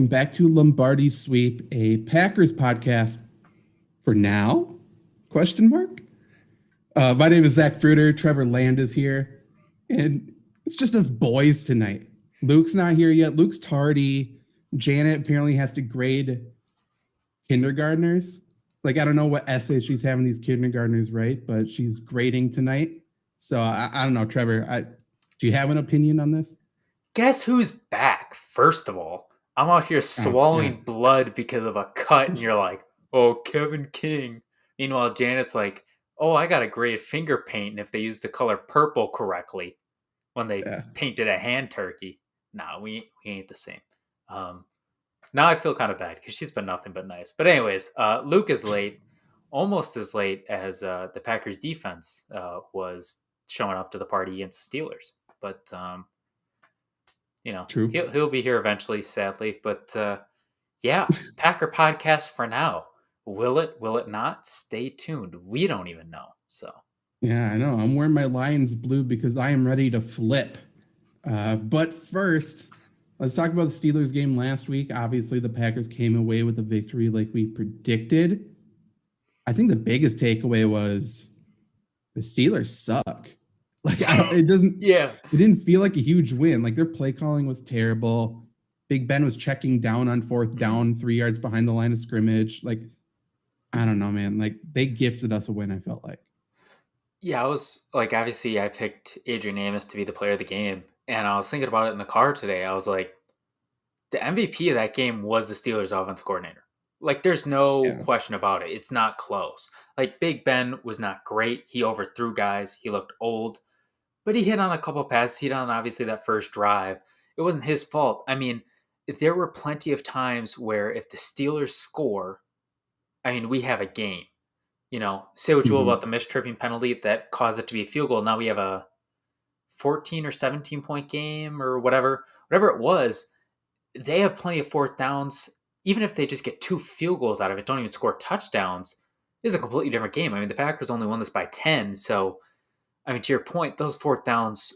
Back to Lombardi Sweep, a Packers podcast for now? Question mark. My name is Zach Fruiter. Trevor Land is here, and it's just us boys tonight. Luke's not here yet. Luke's tardy. Janet apparently has to grade kindergartners. Like, I don't know what essay she's having these kindergartners write, but she's grading tonight. So I don't know, Trevor. Do you have an opinion on this? Guess who's back? First of all, I'm out here swallowing blood because of a cut, and you're like, "Oh, Kevin King." Meanwhile, Janet's like, "Oh, I got a grade finger paint, and if they use the color purple correctly when they painted a hand turkey." Nah, we ain't the same. Now I feel kind of bad because she's been nothing but nice. But anyways, Luke is late, almost as late as the Packers defense was showing up to the party against the Steelers. But True. He'll be here eventually, sadly. But yeah, Packer podcast for now. Will it? Will it not? Stay tuned. We don't even know. So yeah, I know. I'm wearing my Lions blue because I am ready to flip. But first, let's talk about the Steelers game last week. Obviously, the Packers came away with a victory like we predicted. I think the biggest takeaway was the Steelers suck. Like, it doesn't. Yeah, it didn't feel like a huge win. Like, their play calling was terrible. Big Ben was checking down on fourth down, 3 yards behind the line of scrimmage. Like, I don't know, man. Like, they gifted us a win, I felt like. Yeah, I was like, obviously, I picked Adrian Amos to be the player of the game, and I was thinking about it in the car today. I was like, the MVP of that game was the Steelers' offense coordinator. Like, there's no question about it. It's not close. Like, Big Ben was not great. He overthrew guys. He looked old. But he hit on a couple passes. He hit on, obviously, that first drive. It wasn't his fault. I mean, there were plenty of times where if the Steelers score, I mean, we have a game. Say what you will about the missed tripping penalty that caused it to be a field goal. Now we have a 14 or 17-point game or whatever it was. They have plenty of fourth downs. Even if they just get 2 field goals out of it, don't even score touchdowns, this is a completely different game. I mean, the Packers only won this by 10. So, I mean, to your point, those fourth downs,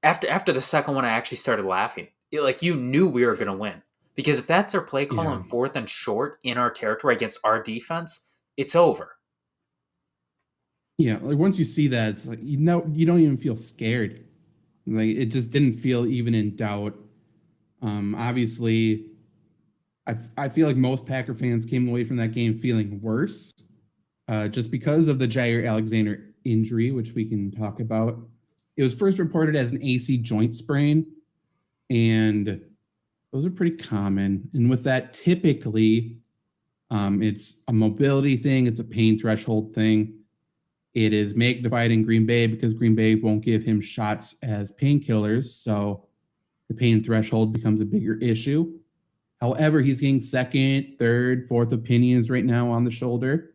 after the second one, I actually started laughing. You knew we were going to win. Because if that's their play call on fourth and short in our territory against our defense, it's over. Yeah, like once you see that, it's like, you don't even feel scared. Like, it just didn't feel even in doubt. Obviously, I feel like most Packer fans came away from that game feeling worse, just because of the Jair Alexander injury, which we can talk about. It was first reported as an AC joint sprain, and those are pretty common. And with that, typically, it's a mobility thing. It's a pain threshold thing. It is magnified in Green Bay because Green Bay won't give him shots as painkillers. So the pain threshold becomes a bigger issue. However, he's getting second, third, fourth opinions right now on the shoulder.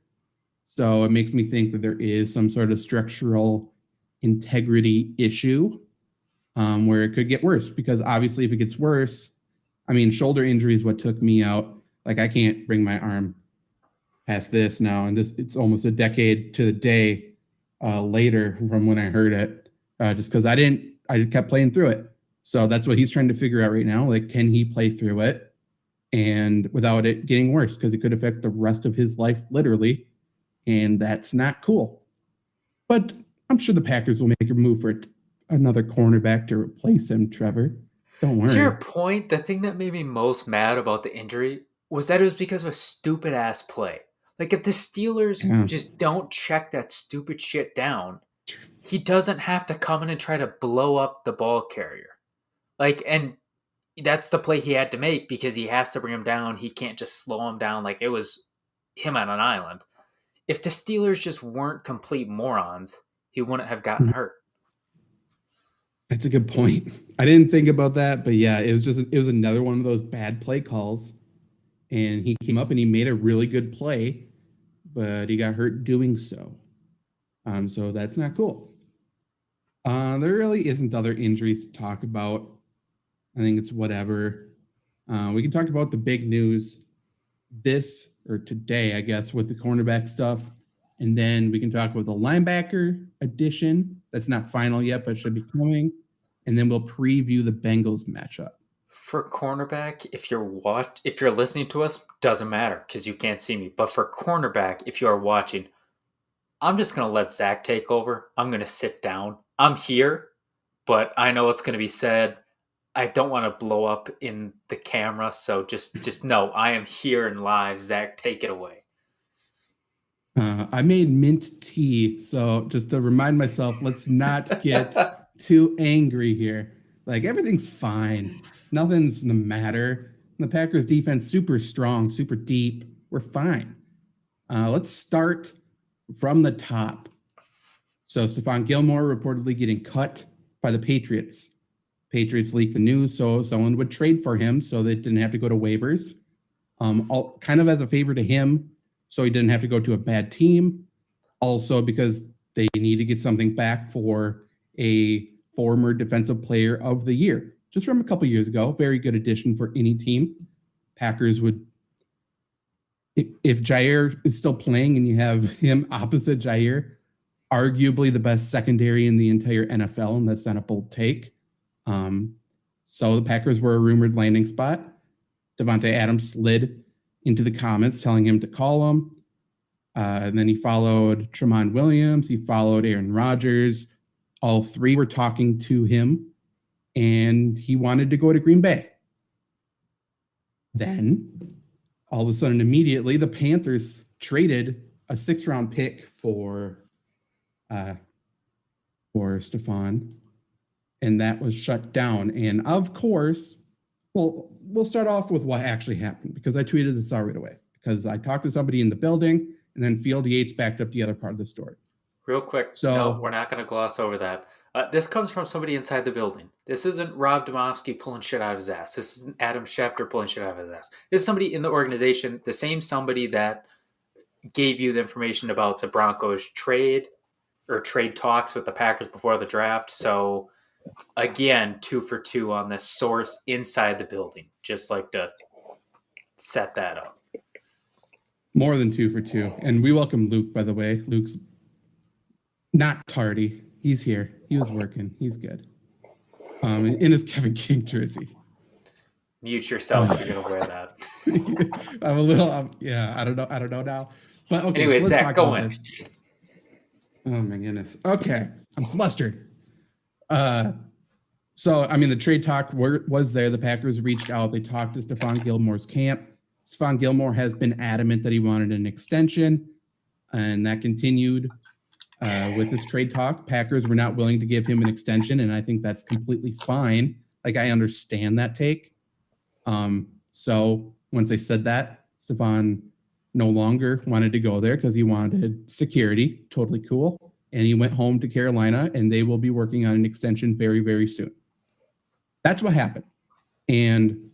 So it makes me think that there is some sort of structural integrity issue where it could get worse. Because obviously, if it gets worse, I mean, shoulder injury is what took me out. Like, I can't bring my arm past this now. And it's almost a decade to the day later from when I heard it, just because I kept playing through it. So that's what he's trying to figure out right now. Like, can he play through it and without it getting worse? Because it could affect the rest of his life, literally. And that's not cool. But I'm sure the Packers will make a move for another cornerback to replace him, Trevor. Don't worry. To your point, the thing that made me most mad about the injury was that it was because of a stupid ass play. Like, if the Steelers just don't check that stupid shit down, he doesn't have to come in and try to blow up the ball carrier. Like, and that's the play he had to make because he has to bring him down. He can't just slow him down. Like, it was him on an island. If the Steelers just weren't complete morons, he wouldn't have gotten hurt. That's a good point. I didn't think about that, but yeah, it was another one of those bad play calls. And he came up and he made a really good play, but he got hurt doing so. So that's not cool. There really isn't other injuries to talk about. I think it's whatever. We can talk about the big news today, I guess, with the cornerback stuff. And then we can talk about the linebacker addition. That's not final yet, but should be coming. And then we'll preview the Bengals matchup. For cornerback, if you're listening to us, doesn't matter because you can't see me. But for cornerback, if you are watching, I'm just gonna let Zach take over. I'm gonna sit down. I'm here, but I know what's gonna be said. I don't want to blow up in the camera, so just know I am here and live. Zach, take it away. I made mint tea, so just to remind myself, let's not get too angry here. Like everything's fine, nothing's the matter. The Packers defense super strong, super deep. We're fine. Let's start from the top. So Stephon Gilmore reportedly getting cut by the Patriots. Patriots leaked the news so someone would trade for him so they didn't have to go to waivers. Kind of as a favor to him, so he didn't have to go to a bad team. Also because they need to get something back for a former defensive player of the year, just from a couple years ago. Very good addition for any team. Packers would, if Jair is still playing and you have him opposite Jair, arguably the best secondary in the entire NFL, and that's not a bold take. So the Packers were a rumored landing spot. Devontae Adams slid into the comments telling him to call him. And then he followed Tramon Williams. He followed Aaron Rodgers. All three were talking to him, and he wanted to go to Green Bay. Then, all of a sudden, immediately, the Panthers traded a 6th-round pick for Stephon, and that was shut down. And of course, well, we'll start off with what actually happened, because I tweeted this out right away, because I talked to somebody in the building, and then Field Yates backed up the other part of the story. Real quick, no, we're not going to gloss over that. This comes from somebody inside the building. This isn't Rob Domofsky pulling shit out of his ass. This isn't Adam Schefter pulling shit out of his ass. This is somebody in the organization, the same somebody that gave you the information about the Broncos trade or trade talks with the Packers before the draft. So, again, 2 for 2 on this source inside the building. Just like to set that up. More than 2 for 2. And we welcome Luke, by the way. Luke's not tardy. He's here. He was working. He's good. In his Kevin King jersey. Mute yourself if you're gonna wear that. I'm a little. Yeah, I don't know now. But okay. Anyway, so let's Zach, talk go about in. this. Oh my goodness. Okay, I'm flustered. So I mean, the trade talk was there. The Packers reached out. They talked to Stephon Gilmore's camp. Stephon Gilmore has been adamant that he wanted an extension, and that continued. With this trade talk, Packers were not willing to give him an extension, and I think that's completely fine. Like, I understand that take. So once they said that, Stephon no longer wanted to go there because he wanted security. Totally cool. And he went home to Carolina, and they will be working on an extension very, very soon. That's what happened. And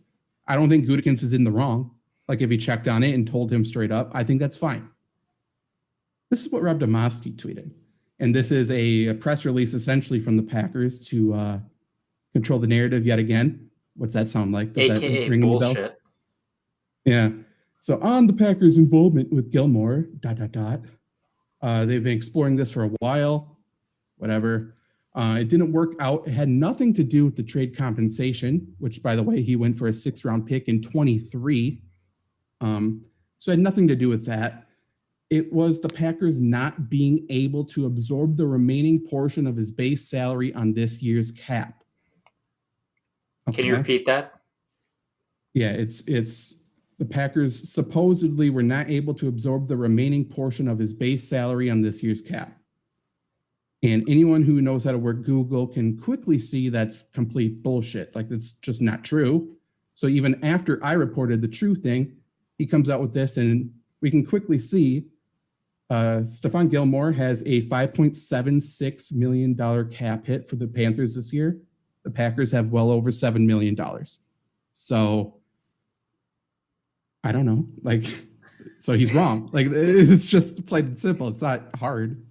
I don't think Gutekunst is in the wrong. Like, if he checked on it and told him straight up, I think that's fine. This is what Rob Domofsky tweeted. And this is a press release essentially from the Packers to control the narrative yet again. What's that sound like? Does AKA that ring any bells? bullshit. Yeah. So on the Packers' involvement with Gilmore, they've been exploring this for a while, whatever. It didn't work out. It had nothing to do with the trade compensation, which, by the way, he went for a 6th-round pick in 23. So it had nothing to do with that. It was the Packers not being able to absorb the remaining portion of his base salary on this year's cap. Okay. Can you repeat that? Yeah, it's the Packers supposedly were not able to absorb the remaining portion of his base salary on this year's cap. And anyone who knows how to work Google can quickly see that's complete bullshit. Like, that's just not true. So even after I reported the true thing, he comes out with this, and we can quickly see Stephon Gilmore has a $5.76 million cap hit for the Panthers this year. The Packers have well over $7 million. So I don't know. Like, so he's wrong. Like, it's just plain and simple. It's not hard.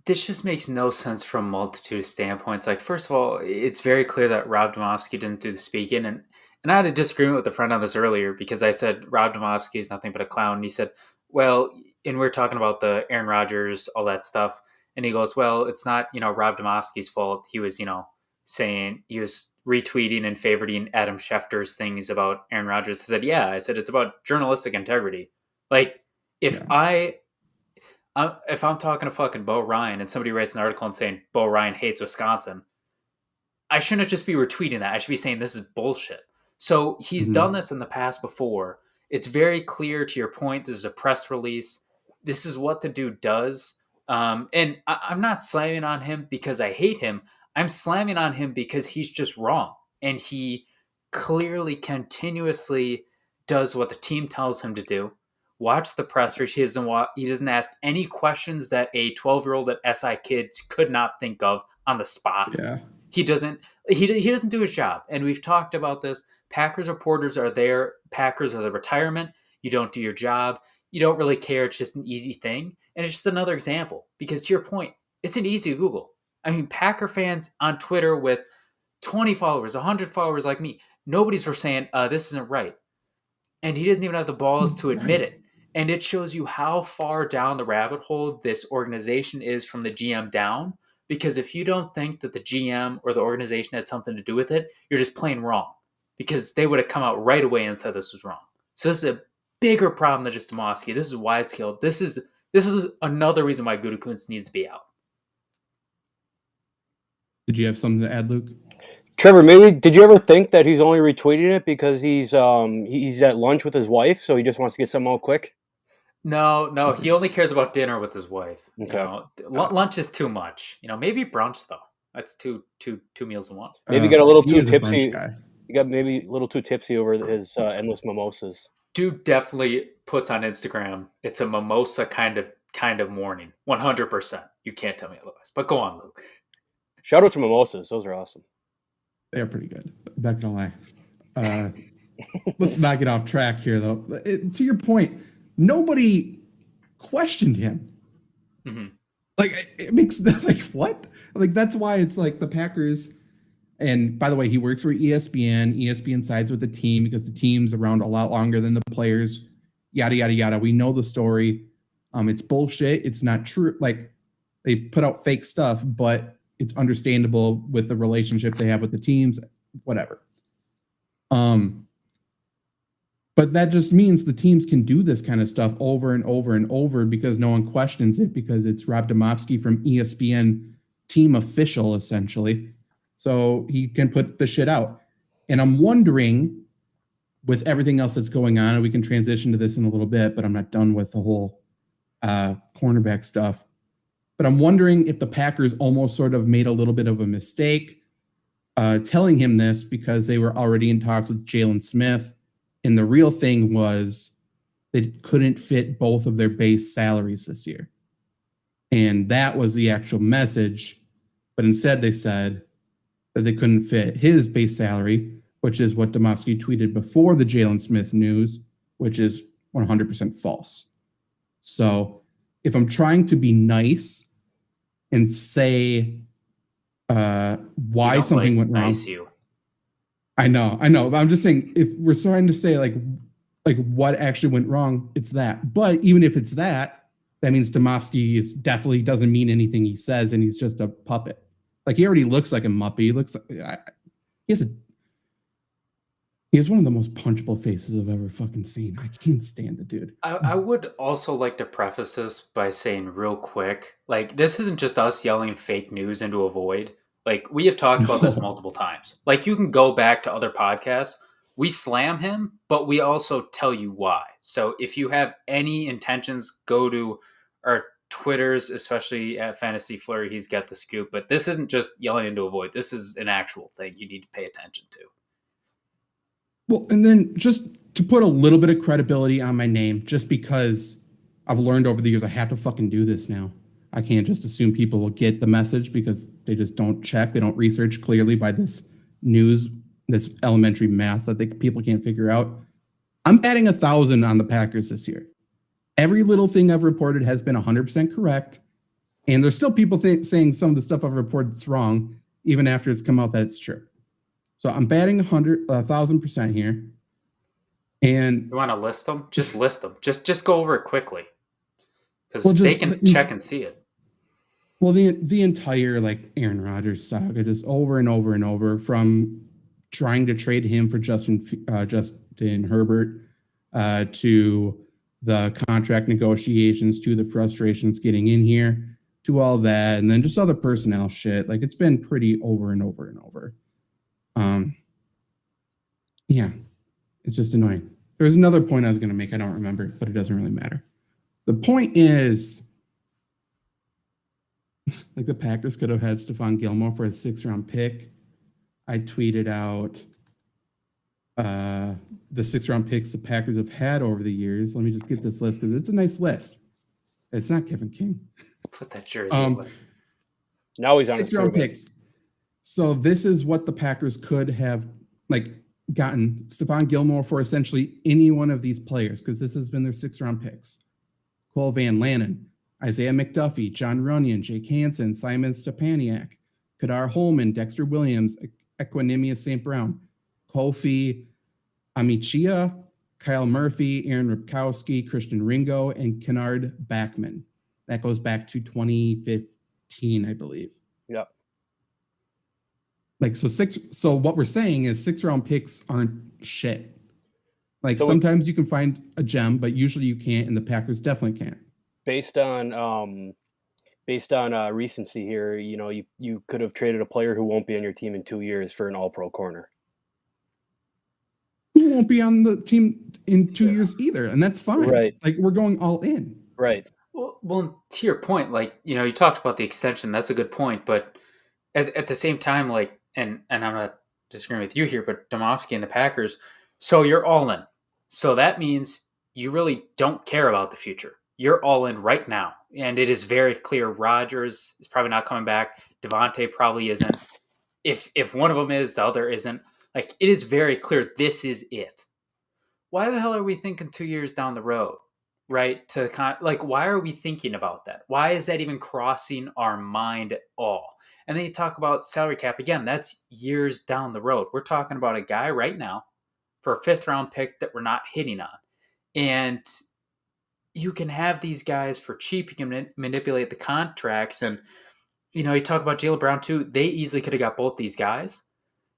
This just makes no sense from a multitude of standpoints. Like, first of all, it's very clear that Rob Domofsky didn't do the speaking. And I had a disagreement with a friend on this earlier because I said Rob Domofsky is nothing but a clown. And he said, well, and we're talking about the Aaron Rodgers, all that stuff. And he goes, well, it's not, Rob Domofsky's fault. He was, saying he was retweeting and favoriting Adam Schefter's things about Aaron Rodgers. I said, yeah. I said, it's about journalistic integrity. Like, if I'm talking to fucking Bo Ryan and somebody writes an article and saying Bo Ryan hates Wisconsin, I shouldn't just be retweeting that. I should be saying this is bullshit. So he's done this in the past before. It's very clear to your point. This is a press release. This is what the dude does. And I'm not slamming on him because I hate him. I'm slamming on him because he's just wrong. And he clearly, continuously does what the team tells him to do. Watch the pressers. He doesn't ask any questions that a 12-year-old at SI Kids could not think of on the spot. Yeah. He doesn't do his job. And we've talked about this. Packers reporters are there. Packers are the retirement. You don't do your job. You don't really care. It's just an easy thing. And it's just another example. Because to your point, it's an easy Google. I mean, Packer fans on Twitter with 20 followers, 100 followers like me, nobody's for saying, this isn't right. And he doesn't even have the balls to admit it. And it shows you how far down the rabbit hole this organization is from the GM down. Because if you don't think that the GM or the organization had something to do with it, you're just plain wrong. Because they would have come out right away and said this was wrong. So this is a bigger problem than just Tomoski. This is wide scale. This is another reason why Gutekunst needs to be out. Did you have something to add, Luke? Trevor, maybe did you ever think that he's only retweeting it because he's at lunch with his wife, so he just wants to get something out quick? No, he only cares about dinner with his wife. Okay. Lunch is too much. Maybe brunch though. That's two meals in one. Maybe got a little he too is a tipsy. brunch guy. He got maybe a little too tipsy over his endless mimosas. Dude definitely puts on Instagram, it's a mimosa kind of morning. 100%. You can't tell me otherwise. But go on, Luke. Shout out to mimosas. Those are awesome. They're pretty good. Not gonna lie. Let's not get off track here, though. To your point, nobody questioned him. Mm-hmm. Like, it makes what? Like, that's why it's like the Packers. And by the way, he works for ESPN. ESPN sides with the team because the team's around a lot longer than the players. Yada yada yada. We know the story. It's bullshit. It's not true. Like, they put out fake stuff, but it's understandable with the relationship they have with the teams, whatever. But that just means the teams can do this kind of stuff over and over and over because no one questions it because it's Rob Demovsky from ESPN team official, essentially. So he can put the shit out. And I'm wondering, with everything else that's going on, and we can transition to this in a little bit, but I'm not done with the whole cornerback stuff. But I'm wondering if the Packers almost sort of made a little bit of a mistake telling him this because they were already in talks with Jalen Smith. And the real thing was they couldn't fit both of their base salaries this year. And that was the actual message. But instead they said that they couldn't fit his base salary, which is what Demovsky tweeted before the Jalen Smith news, which is 100% false. So if I'm trying to be nice and say why something went wrong. Nice you. I know. But I'm just saying, if we're starting to say like what actually went wrong, it's that. But even if it's that means Demovsky definitely doesn't mean anything he says, and he's just a puppet. Like, he already looks like a muppet. He looks like he has one of the most punchable faces I've ever fucking seen. I can't stand the dude. I would also like to preface this by saying real quick, like, this isn't just us yelling fake news into a void. Like, we have talked about this multiple times. Like, you can go back to other podcasts. We slam him, but we also tell you why. So if you have any intentions, go to our Twitters, especially at Fantasy Flurry. He's got the scoop. But this isn't just yelling into a void. This is an actual thing you need to pay attention to. Well, and then just to put a little bit of credibility on my name, just because I've learned over the years I have to fucking do this now. I can't just assume people will get the message because they just don't check. They don't research clearly by this news, this elementary math that people can't figure out. I'm batting 1,000 on the Packers this year. Every little thing I've reported has been 100% correct. And there's still people saying some of the stuff I've reported is wrong, even after it's come out that it's true. So I'm batting 1,000% here. And you want to list them? Just list them. Just go over it quickly. Because they can check and see it. Well, the entire like Aaron Rodgers saga, just over and over and over, from trying to trade him for Justin Herbert, to the contract negotiations, to the frustrations getting in here, to all that, and then just other personnel shit. Like, it's been pretty over and over and over. Yeah, it's just annoying. There was another point I was going to make. I don't remember, but it doesn't really matter. The point is, like, the Packers could have had Stephon Gilmore for a 6th-round pick. I tweeted out the 6th-round picks the Packers have had over the years. Let me just get this list because it's a nice list. It's not Kevin King. Put that jersey away. Now he's on 6th-round picks. So this is what the Packers could have gotten Stephon Gilmore for essentially any one of these players, because this has been their 6th-round picks. Cole Van Lannon, Isaiah McDuffie, John Runyon, Jake Hansen, Simon Stepaniak, Kadar Holman, Dexter Williams, Equanimous St. Brown, Kofi Amichia, Kyle Murphy, Aaron Ripkowski, Christian Ringo, and Kennard Backman. That goes back to 2015, I believe. Yep. So what we're saying is 6th-round picks aren't shit. So sometimes you can find a gem, but usually you can't, and the Packers definitely can't. Based on recency here, you could have traded a player who won't be on your team in 2 years for an all-pro corner. Who won't be on the team in 2 years either, and that's fine. Right. Like, we're going all in. Right. Well, to your point, you talked about the extension. That's a good point, but at the same time, and I'm not disagreeing with you here, but Domofsky and the Packers, so you're all in. So that means you really don't care about the future. You're all in right now. And it is very clear Rodgers is probably not coming back. Devontae probably isn't. If one of them is, the other isn't. It is very clear this is it. Why the hell are we thinking 2 years down the road, right? Why are we thinking about that? Why is that even crossing our mind at all? And then you talk about salary cap. Again, that's years down the road. We're talking about a guy right now for a 5th-round pick that we're not hitting on. And you can have these guys for cheap. You can manipulate the contracts. And, you talk about Jaylen Brown too. They easily could have got both these guys.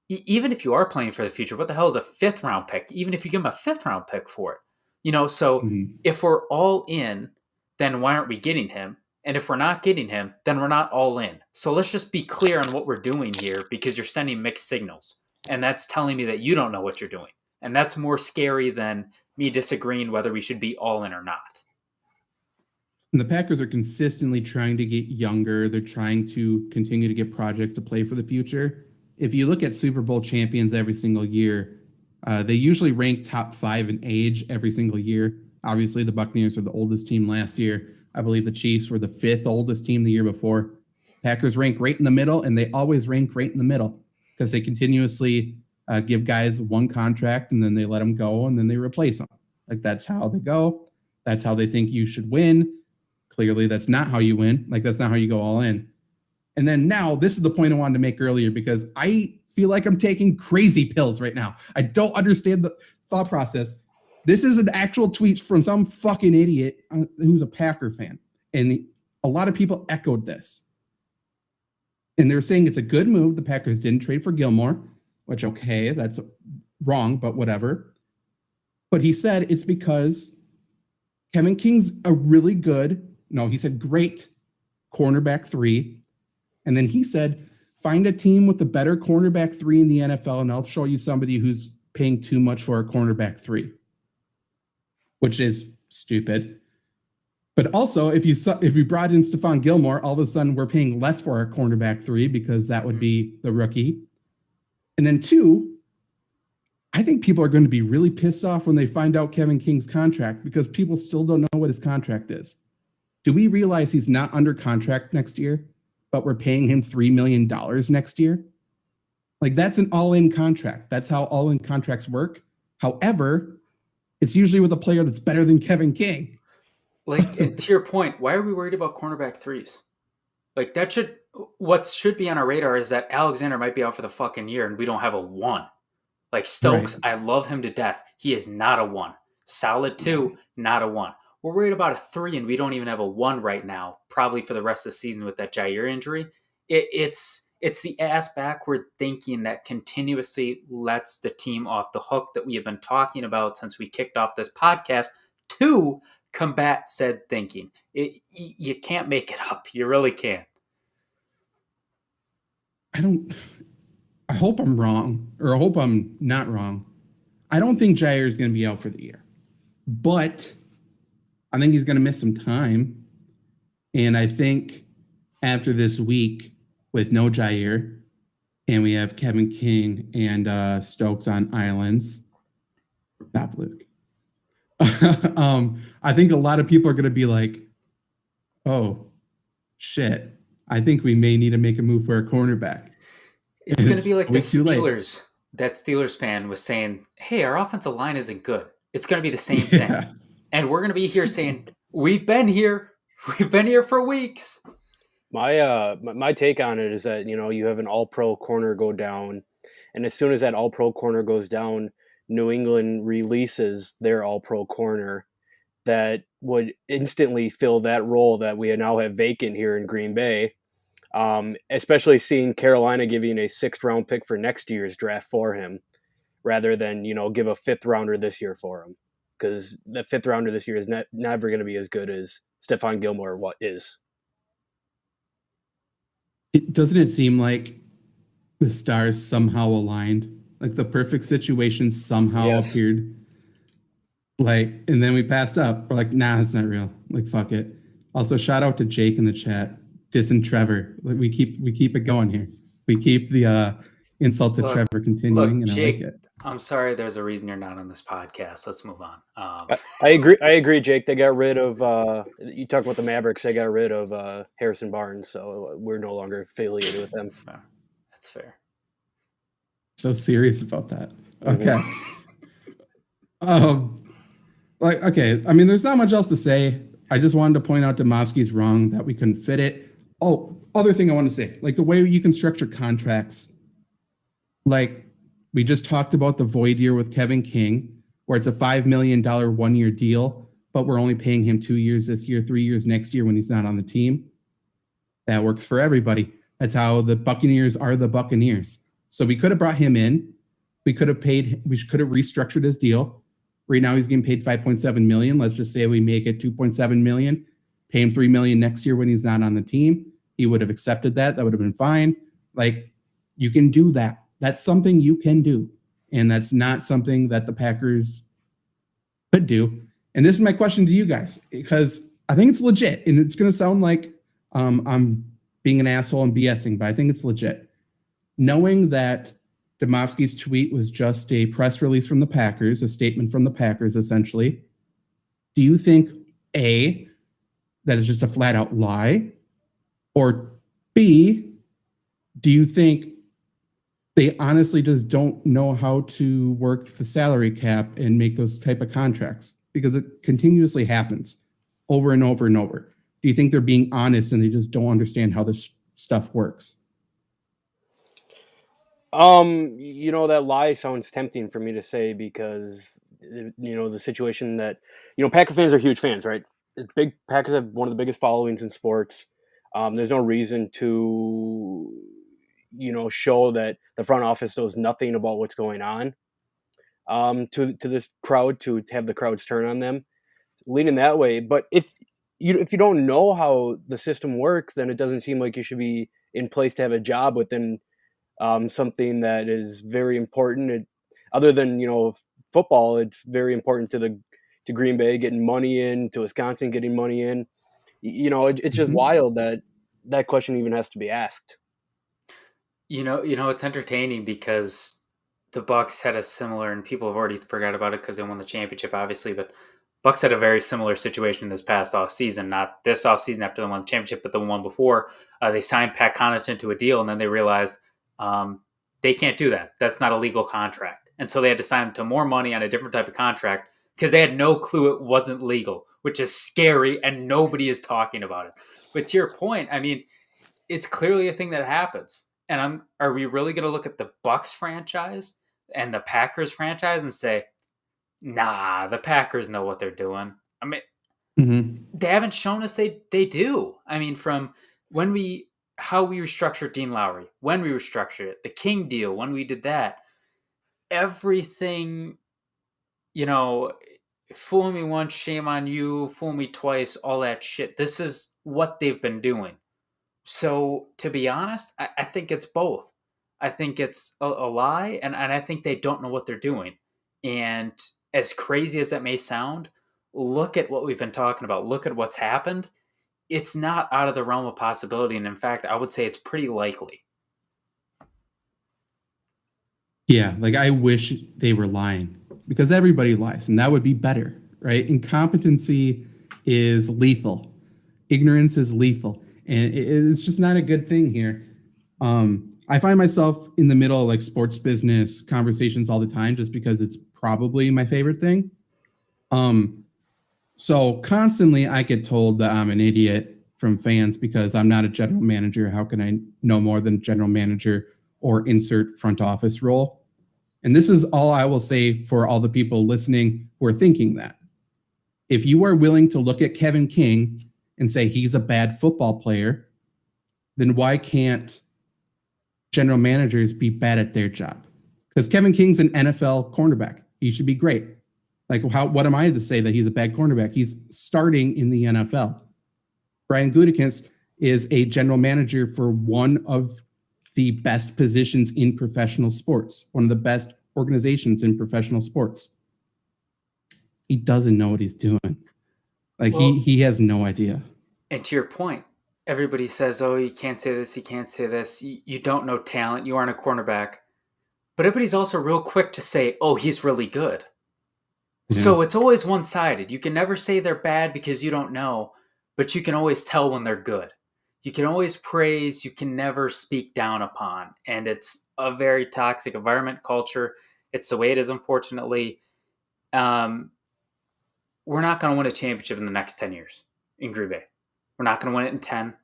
Even if you are playing for the future, what the hell is a 5th-round pick? Even if you give them a 5th-round pick for it. So if we're all in, then why aren't we getting him? And if we're not getting him, then we're not all in. So let's just be clear on what we're doing here, because you're sending mixed signals. And that's telling me that you don't know what you're doing. And that's more scary than me disagreeing whether we should be all in or not. And the Packers are consistently trying to get younger. They're trying to continue to get projects to play for the future. If you look at Super Bowl champions every single year, they usually rank top 5 in age every single year. Obviously, the Buccaneers were the oldest team last year. I believe the Chiefs were the 5th oldest team the year before. Packers rank right in the middle, and they always rank right in the middle because they continuously give guys one contract, and then they let them go, and then they replace them. That's how they go. That's how they think you should win. Clearly, that's not how you win. That's not how you go all in. And then now, this is the point I wanted to make earlier, because I feel like I'm taking crazy pills right now. I don't understand the thought process. This is an actual tweet from some fucking idiot who's a Packer fan. And a lot of people echoed this. And they're saying it's a good move. The Packers didn't trade for Gilmore, which, okay, that's wrong, but whatever. But he said it's because Kevin King's a really good, no, he said great cornerback 3. And then he said, find a team with a better cornerback 3 in the NFL, and I'll show you somebody who's paying too much for a cornerback 3. Which is stupid. But also, if you brought in Stephon Gilmore, all of a sudden we're paying less for our cornerback 3 because that would be the rookie. And then 2, I think people are going to be really pissed off when they find out Kevin King's contract, because people still don't know what his contract is. Do we realize he's not under contract next year, but we're paying him $3 million next year? That's an all-in contract. That's how all-in contracts work. However, it's usually with a player that's better than Kevin King. And to your point, why are we worried about cornerback 3s? What should be on our radar is that Alexander might be out for the fucking year and we don't have a 1. Stokes, right. I love him to death. He is not a 1. Solid 2, not a 1. We're worried about a 3, and we don't even have a 1 right now, probably for the rest of the season with that Jair injury. It's the ass backward thinking that continuously lets the team off the hook that we have been talking about since we kicked off this podcast to combat said thinking. You can't make it up. You really can't. I hope I'm wrong, or I hope I'm not wrong. I don't think Jair is going to be out for the year, but I think he's going to miss some time. And I think after this week with no Jair, and we have Kevin King and Stokes on islands, stop, Luke. I think a lot of people are going to be like, oh, shit. I think we may need to make a move for a cornerback. It's going to be like the Steelers. That Steelers fan was saying, hey, our offensive line isn't good. It's going to be the same thing. And we're going to be here saying, we've been here. We've been here for weeks. My take on it is that, you have an all-pro corner go down, and as soon as that all-pro corner goes down, New England releases their all-pro corner that would instantly fill that role that we now have vacant here in Green Bay. Especially seeing Carolina giving a 6th-round pick for next year's draft for him, rather than give a 5th-rounder this year for him, because the 5th-rounder this year is never going to be as good as Stephon Gilmore is. Doesn't it seem like the stars somehow aligned? Like the perfect situation somehow appeared. And then we passed up. We're like, nah, it's not real. Like, fuck it. Also, shout out to Jake in the chat. Dissing Trevor. Like, we keep it going here. We keep the insult to Trevor continuing, and Jake, I like it. I'm sorry. There's a reason you're not on this podcast. Let's move on. I agree, Jake. They got rid of. You talk about the Mavericks. They got rid of Harrison Barnes, so we're no longer affiliated with them. That's fair. So serious about that. Okay. Okay. I mean, there's not much else to say. I just wanted to point out Demovsky's wrong that we couldn't fit it. Oh, other thing I want to say, like the way you can structure contracts, like we just talked about the void year with Kevin King, where it's a $5 million 1-year deal, but we're only paying him 2 years this year, 3 years next year when he's not on the team. That works for everybody. That's how the Buccaneers are the Buccaneers. So we could have brought him in. We could have restructured his deal. Right now he's getting paid $5.7 million. Let's just say we make it $2.7 million. Pay him $3 million next year when he's not on the team. He would have accepted that. That would have been fine. Like, you can do that. That's something you can do. And that's not something that the Packers could do. And this is my question to you guys, because I think it's legit. And it's going to sound like I'm being an asshole and BSing, but I think it's legit. Knowing that Demovsky's tweet was just a press release from the Packers, a statement from the Packers, essentially, do you think, A, that is just a flat-out lie? Or B, do you think they honestly just don't know how to work the salary cap and make those type of contracts? Because it continuously happens over and over and over. Do you think they're being honest and they just don't understand how this stuff works? That lie sounds tempting for me to say because, the situation that, Packer fans are huge fans, right? Packers have one of the biggest followings in sports. There's no reason to, show that the front office knows nothing about what's going on to this crowd, to have the crowds turn on them, leaning that way. But if you don't know how the system works, then it doesn't seem like you should be in place to have a job within something that is very important. Other than football, it's very important to Green Bay getting money in, to Wisconsin getting money in. It's just wild that question even has to be asked. It's entertaining because the Bucs had a similar, and people have already forgot about it because they won the championship, obviously, but Bucs had a very similar situation this past offseason, not this offseason after they won the championship, but the one before. They signed Pat Connaughton to a deal, and then they realized they can't do that. That's not a legal contract. And so they had to sign him to more money on a different type of contract because they had no clue it wasn't legal, which is scary, and nobody is talking about it. But to your point, I mean, it's clearly a thing that happens. And are we really going to look at the Bucs franchise and the Packers franchise and say, nah, the Packers know what they're doing? I mean, They haven't shown us they do. I mean, from how we restructured Dean Lowry, when we restructured it, the King deal, when we did that, everything, fool me once, shame on you, fool me twice, all that shit. This is what they've been doing. So, to be honest, I think it's both. I think it's a lie, and I think they don't know what they're doing. And as crazy as that may sound, look at what we've been talking about. Look at what's happened. It's not out of the realm of possibility. And in fact, I would say it's pretty likely. Yeah, like I wish they were lying because everybody lies and that would be better, right? Incompetency is lethal. Ignorance is lethal. And it's just not a good thing here. I find myself in the middle of like sports business conversations all the time just because it's probably my favorite thing. So constantly I get told that I'm an idiot from fans because I'm not a general manager. How can I know more than general manager or insert front office role? And this is all I will say for all the people listening who are thinking that. If you are willing to look at Kevin King and say he's a bad football player, then why can't general managers be bad at their job? Because Kevin King's an NFL cornerback. He should be great. Like, what am I to say that he's a bad cornerback? He's starting in the NFL. Brian Gutekunst is a general manager for one of the best positions in professional sports, one of the best organizations in professional sports. He doesn't know what he's doing. Like, he has no idea. And to your point, everybody says, oh, you can't say this, you can't say this. You don't know talent. You aren't a cornerback. But everybody's also real quick to say, oh, he's really good. Yeah. So it's always one-sided. You can never say they're bad because you don't know, but you can always tell when they're good. You can always praise. You can never speak down upon. And it's a very toxic environment, culture. It's the way it is, unfortunately. We're not going to win a championship in the next 10 years in Green Bay. We're not going to win it in 10.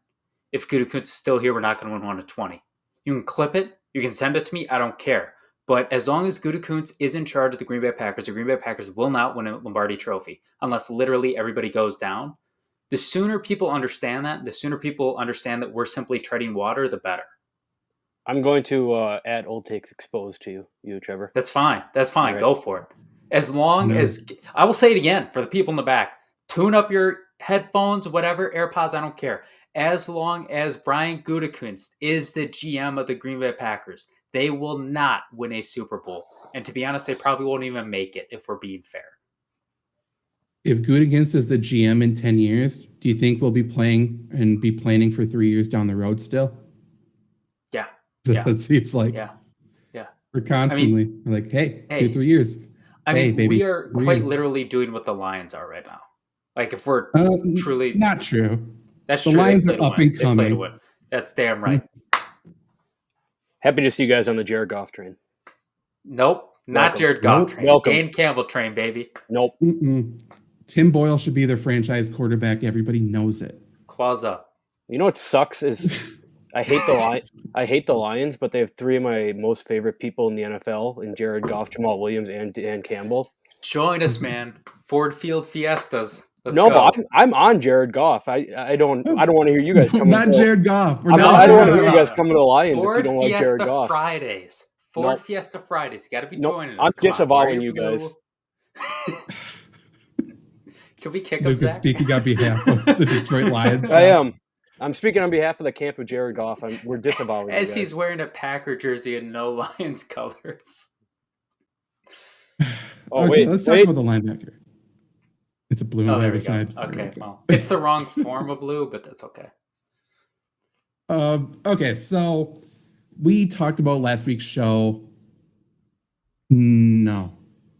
If Gutekunst is still here, we're not going to win one in 20. You can clip it. You can send it to me. I don't care. But as long as Gutekunst is in charge of the Green Bay Packers will not win a Lombardi trophy unless literally everybody goes down. The sooner people understand that, that we're simply treading water, the better. I'm going to add Old Takes Exposed to you, Trevor. That's fine. Right. Go for it. As long as, I will say it again for the people in the back, tune up your headphones, whatever, AirPods, I don't care. As long as Brian Gutekunst is the GM of the Green Bay Packers, they will not win a Super Bowl. And to be honest, they probably won't even make it if we're being fair. If Gutekunst is the GM in 10 years, do you think we'll be playing and be planning for 3 years down the road still? Yeah. That seems like. Yeah. We're constantly like, hey, 2-3 years. Baby, we are quite literally doing what the Lions are right now. Like, if we're truly... Not true. That's the true. Lions are up and coming. That's damn right. Happy to see you guys on the Jared Goff train. Nope. Not Jared Goff train. Welcome. Dan Campbell train, baby. Nope. Tim Boyle should be their franchise quarterback. Everybody knows it. Claws up. You know what sucks is I hate the Lions, but they have three of my most favorite people in the NFL in Jared Goff, Jamal Williams, and Dan Campbell. Join us, man. Ford Field Fiestas. Let's go. But I'm on Jared Goff. I don't want to hear you guys coming. Not Jared Goff. I don't want to hear you guys coming to the Lions Ford if you don't like Jared Goff. Fridays. Ford Fiesta Fridays. You got to be joining us. I'm disavowing you guys. Can we kick him, Lucas speaking on behalf of the Detroit Lions. I am. I'm speaking on behalf of the camp of Jared Goff. We're disavowing as he's wearing a Packer jersey and no Lions colors. Let's talk about the linebacker. It's a blue on the other side. Okay, well, it's the wrong form of blue, but that's okay. Okay, so we talked about last week's show. No,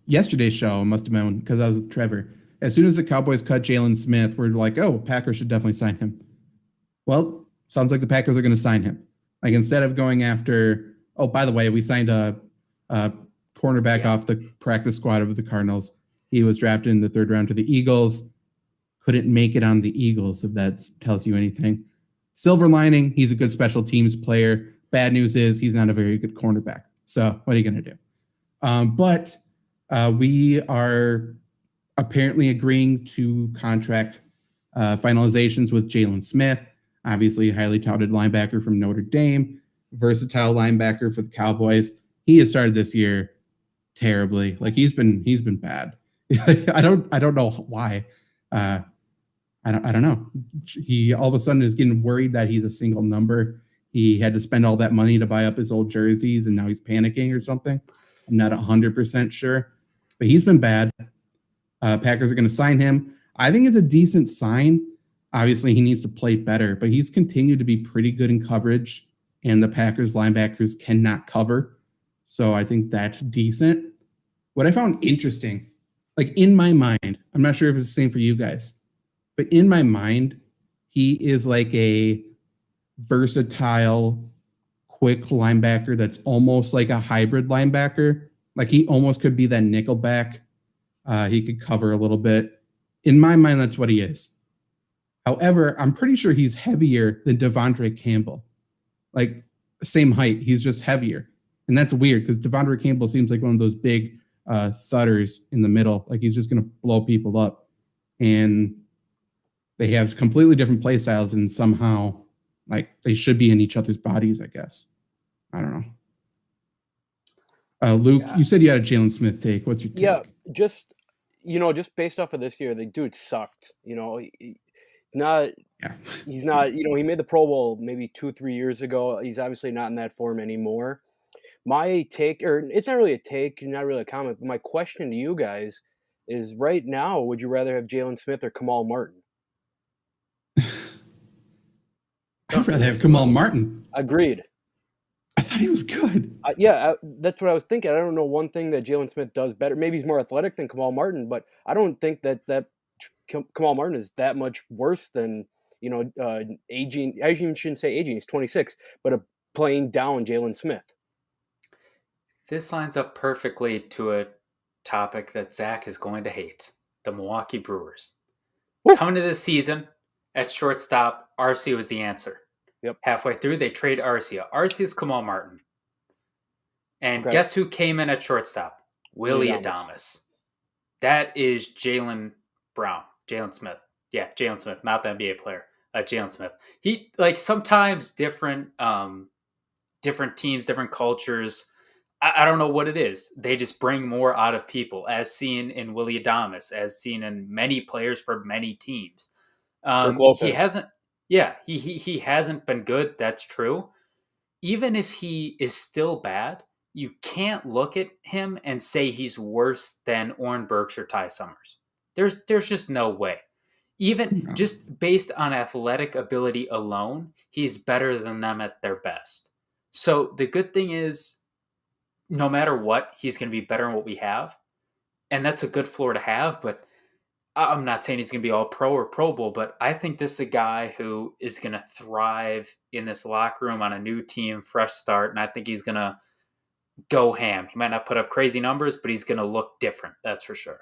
yesterday's show must have been because I was with Trevor. As soon as the Cowboys cut Jalen Smith, we're like, oh, Packers should definitely sign him. Well, sounds like the Packers are going to sign him. Like, instead of going after, oh, by the way, we signed a cornerback off the practice squad of the Cardinals. He was drafted in the 3rd round to the Eagles. Couldn't make it on the Eagles, if that tells you anything. Silver lining, he's a good special teams player. Bad news is he's not a very good cornerback. So what are you going to do? But we are apparently agreeing to contract finalizations with Jalen Smith, obviously a highly touted linebacker from Notre Dame, versatile linebacker for the Cowboys. He has started this year terribly. Like he's been bad. I don't know why. I don't know. He all of a sudden is getting worried that he's a single number. He had to spend all that money to buy up his old jerseys, and now he's panicking or something. I'm not 100% sure, but he's been bad. Packers are going to sign him. I think it's a decent sign. Obviously, he needs to play better, but he's continued to be pretty good in coverage, and the Packers linebackers cannot cover. So I think that's decent. What I found interesting, like in my mind, I'm not sure if it's the same for you guys, but in my mind, he is like a versatile, quick linebacker that's almost like a hybrid linebacker. Like he almost could be that nickelback. He could cover a little bit. In my mind, that's what he is. However, I'm pretty sure he's heavier than Devondre Campbell. Like same height, he's just heavier. And that's weird because Devondre Campbell seems like one of those big thudders in the middle. Like he's just going to blow people up. And they have completely different play styles, and somehow like they should be in each other's bodies, I guess. I don't know. Luke, you said you had a Jalen Smith take. What's your take? Yeah, just based off of this year, the dude sucked. He's not, he made the Pro Bowl maybe 2-3 years ago. He's obviously not in that form anymore. My take, or it's not really a take, not really a comment, but my question to you guys is right now, would you rather have Jalen Smith or Kamal Martin? I'd rather have Kamal Martin. Agreed. I thought he was good. That's what I was thinking. I don't know one thing that Jalen Smith does better. Maybe he's more athletic than Kamal Martin, but I don't think that Kamal Martin is that much worse than, aging. I shouldn't say aging. He's 26, but playing down Jalen Smith. This lines up perfectly to a topic that Zach is going to hate: the Milwaukee Brewers. Woo! Coming to this season, at shortstop, Arcia was the answer. Yep. Halfway through, they trade Arcia. Arcia's Kamal Martin. And guess who came in at shortstop? Willie Adames. That is Jalen Smith. Yeah, Jalen Smith, not the NBA player. Jalen Smith. He, like, sometimes different teams, different cultures, I don't know what it is. They just bring more out of people, as seen in Willie Adames, as seen in many players for many teams. He hasn't been good. That's true. Even if he is still bad, you can't look at him and say he's worse than Oren Burks or Ty Summers. There's just no way. Even just based on athletic ability alone, he's better than them at their best. So the good thing is, no matter what, he's going to be better than what we have. And that's a good floor to have, but I'm not saying he's going to be all pro or Pro Bowl, but I think this is a guy who is going to thrive in this locker room on a new team, fresh start, and I think he's going to go ham. He might not put up crazy numbers, but he's going to look different, that's for sure.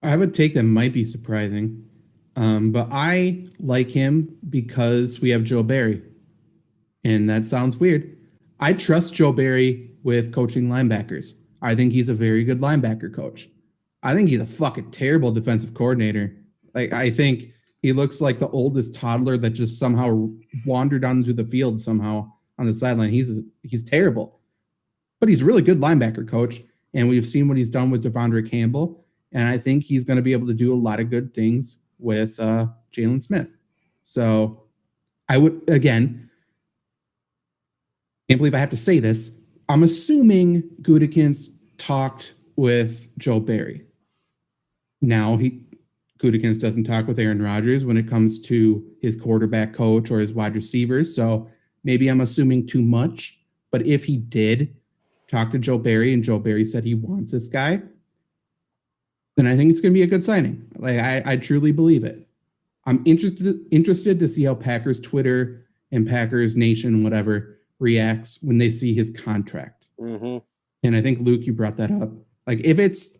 I have a take that might be surprising, but I like him because we have Joe Barry, and that sounds weird. I trust Joe Barry with coaching linebackers. I think he's a very good linebacker coach. I think he's a fucking terrible defensive coordinator. Like, I think he looks like the oldest toddler that just somehow wandered onto the field somehow on the sideline. He's terrible, but he's a really good linebacker coach, and we've seen what he's done with Devondre Campbell, and I think he's going to be able to do a lot of good things with Jalen Smith. So I would, again, can't believe I have to say this, I'm assuming Gutekunst talked with Joe Barry. Now, Gutekunst doesn't talk with Aaron Rodgers when it comes to his quarterback coach or his wide receivers, so maybe I'm assuming too much. But if he did talk to Joe Barry and Joe Barry said he wants this guy, then I think it's going to be a good signing. Like, I truly believe it. I'm interested to see how Packers Twitter and Packers Nation, whatever, reacts when they see his contract. Mm-hmm. And I think, Luke, you brought that up. Like, if it's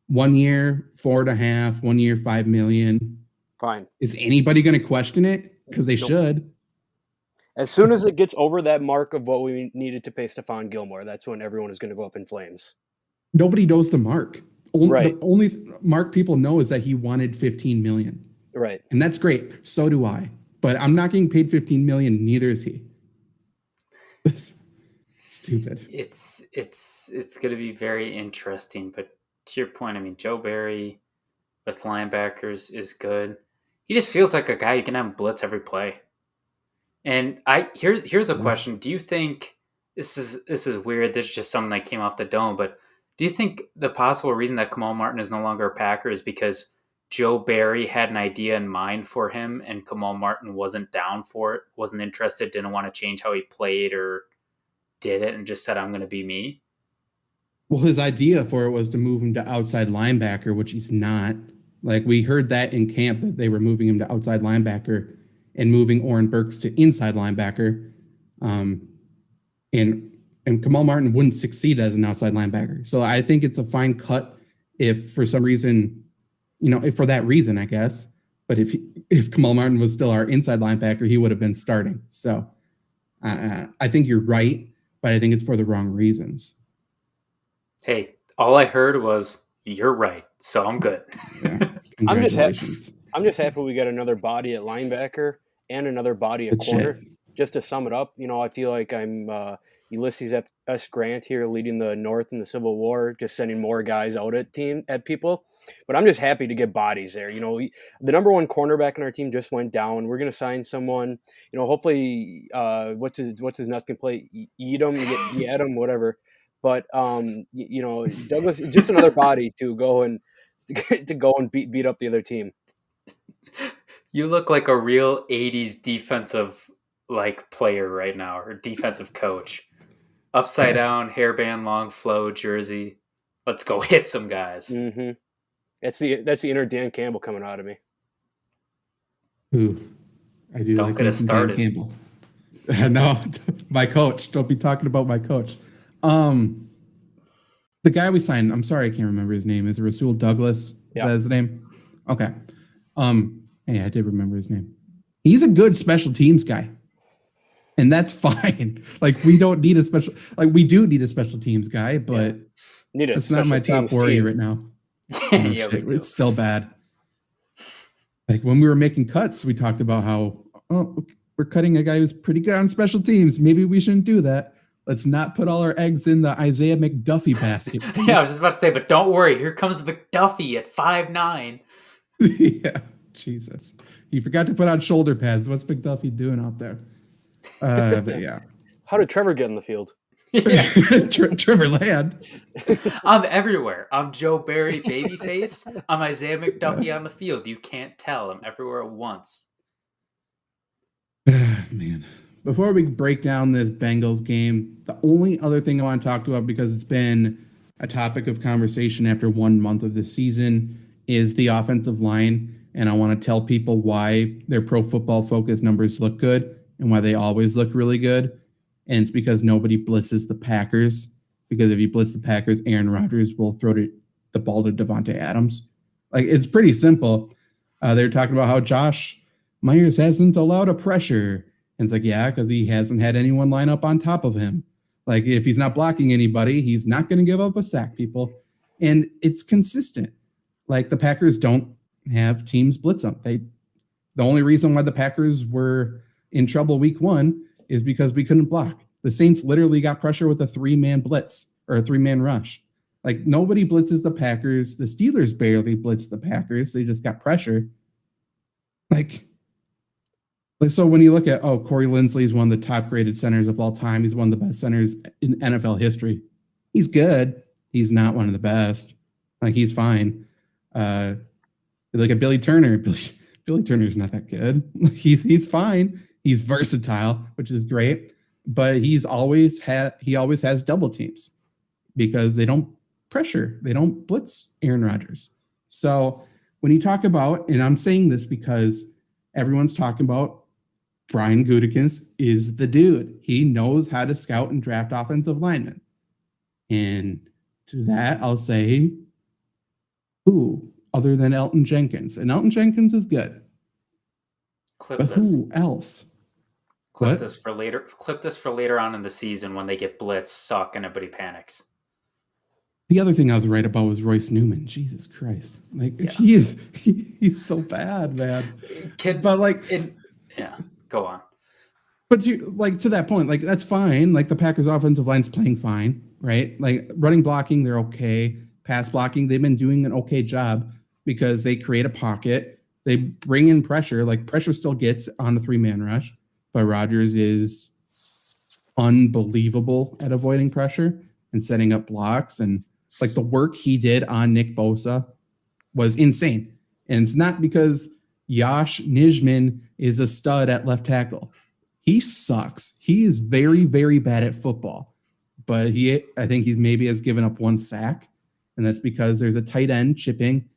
1 year, 4.5, 1 year, $5 million, fine. Is anybody going to question it? Because they should. As soon as it gets over that mark of what we needed to pay Stephon Gilmore, that's when everyone is going to go up in flames. Nobody knows the mark. Right. The only mark people know is that he wanted 15 million. Right. And that's great. So do I. But I'm not getting paid 15 million. Neither is he. Stupid. It's going to be very interesting. But to your point, I mean, Joe Barry with linebackers is good. He just feels like a guy you can have blitz every play. And here's a question: do you think this is weird? This is just something that came off the dome. But do you think the possible reason that Kamal Martin is no longer a Packer is because Joe Barry had an idea in mind for him, and Kamal Martin wasn't down for it, wasn't interested, didn't want to change how he played or did it, and just said, "I'm going to be me"? Well, his idea for it was to move him to outside linebacker, which he's not. Like, we heard that in camp that they were moving him to outside linebacker and moving Oren Burks to inside linebacker. And Kamal Martin wouldn't succeed as an outside linebacker. So I think it's a fine cut if for some reason, if for that reason, I guess. But if Kamal Martin was still our inside linebacker, he would have been starting. So I think you're right, but I think it's for the wrong reasons. Hey, all I heard was you're right, so I'm good. Yeah. Congratulations. I'm just happy we got another body at linebacker and another body at corner. Just to sum it up, I feel like I'm Ulysses S. Grant here, leading the North in the Civil War, just sending more guys out at people. But I'm just happy to get bodies there. The number one cornerback in our team just went down. We're going to sign someone. Hopefully, what's his nuts can play? Edom, whatever. But Douglas, just another body to go and beat up the other team. You look like a real 80s defensive player right now, or defensive coach. Upside down, hairband, long flow jersey. Let's go hit some guys. Mm-hmm. That's the inner Dan Campbell coming out of me. Ooh, I do. Don't like get us started. Dan Campbell. No, my coach. Don't be talking about my coach. The guy we signed, I'm sorry, I can't remember his name. Is it Rasul Douglas? Is that his name? Okay. Hey, I did remember his name. He's a good special teams guy. And that's fine. We don't need we do need a special teams guy, but it's not my top worry right now. It's still bad. When we were making cuts, we talked about how, we're cutting a guy who's pretty good on special teams. Maybe we shouldn't do that. Let's not put all our eggs in the Isaiah McDuffie basket. Yeah, I was just about to say, but don't worry. Here comes McDuffie at 5'9". Yeah, Jesus. He forgot to put on shoulder pads. What's McDuffie doing out there? But yeah. How did Trevor get in the field? Trevor Land. I'm everywhere. I'm Joe Barry, babyface. I'm Isaiah McDuffie on the field. You can't tell. I'm everywhere at once. Man. Before we break down this Bengals game, the only other thing I want to talk about, because it's been a topic of conversation after 1 month of the season, is the offensive line. And I want to tell people why their Pro Football Focus numbers look good and why they always look really good. And it's because nobody blitzes the Packers. Because if you blitz the Packers, Aaron Rodgers will throw the ball to Devontae Adams. It's pretty simple. They're talking about how Josh Myers hasn't allowed a pressure. And it's because he hasn't had anyone line up on top of him. If he's not blocking anybody, he's not going to give up a sack, people. And it's consistent. The Packers don't have teams blitz them. The only reason why the Packers were in trouble week 1 is because we couldn't block. The Saints literally got pressure with a 3-man blitz or a 3-man rush. Nobody blitzes the Packers. The Steelers barely blitzed the Packers. They just got pressure. So when you look at, Corey Linsley is one of the top graded centers of all time. He's one of the best centers in NFL history. He's good. He's not one of the best. He's fine. Look at Billy Turner. Billy Turner's not that good. He's fine. He's versatile, which is great. But he always has double teams because they don't pressure. They don't blitz Aaron Rodgers. So when you talk about, and I'm saying this because everyone's talking about Brian Gutekunst is the dude. He knows how to scout and draft offensive linemen. And to that, I'll say, who other than Elton Jenkins? And Elton Jenkins is good. But who else? Clip this for later on in the season when they get blitzed, suck, and everybody panics. The other thing I was right about was Royce Newman. Jesus Christ. Like, he's so bad, man. Go on. But to that point, like, that's fine. Like, the Packers offensive line's playing fine, right? Like, running blocking, they're okay. Pass blocking, they've been doing an okay job because they create a pocket. They bring in pressure. Like, pressure still gets on the 3-man rush, but Rodgers is unbelievable at avoiding pressure and setting up blocks. And like, the work he did on Nick Bosa was insane. And it's not because Josh Nijman is a stud at left tackle. He sucks. He is very, very bad at football. But I think he maybe has given up 1 sack. And that's because there's a tight end chipping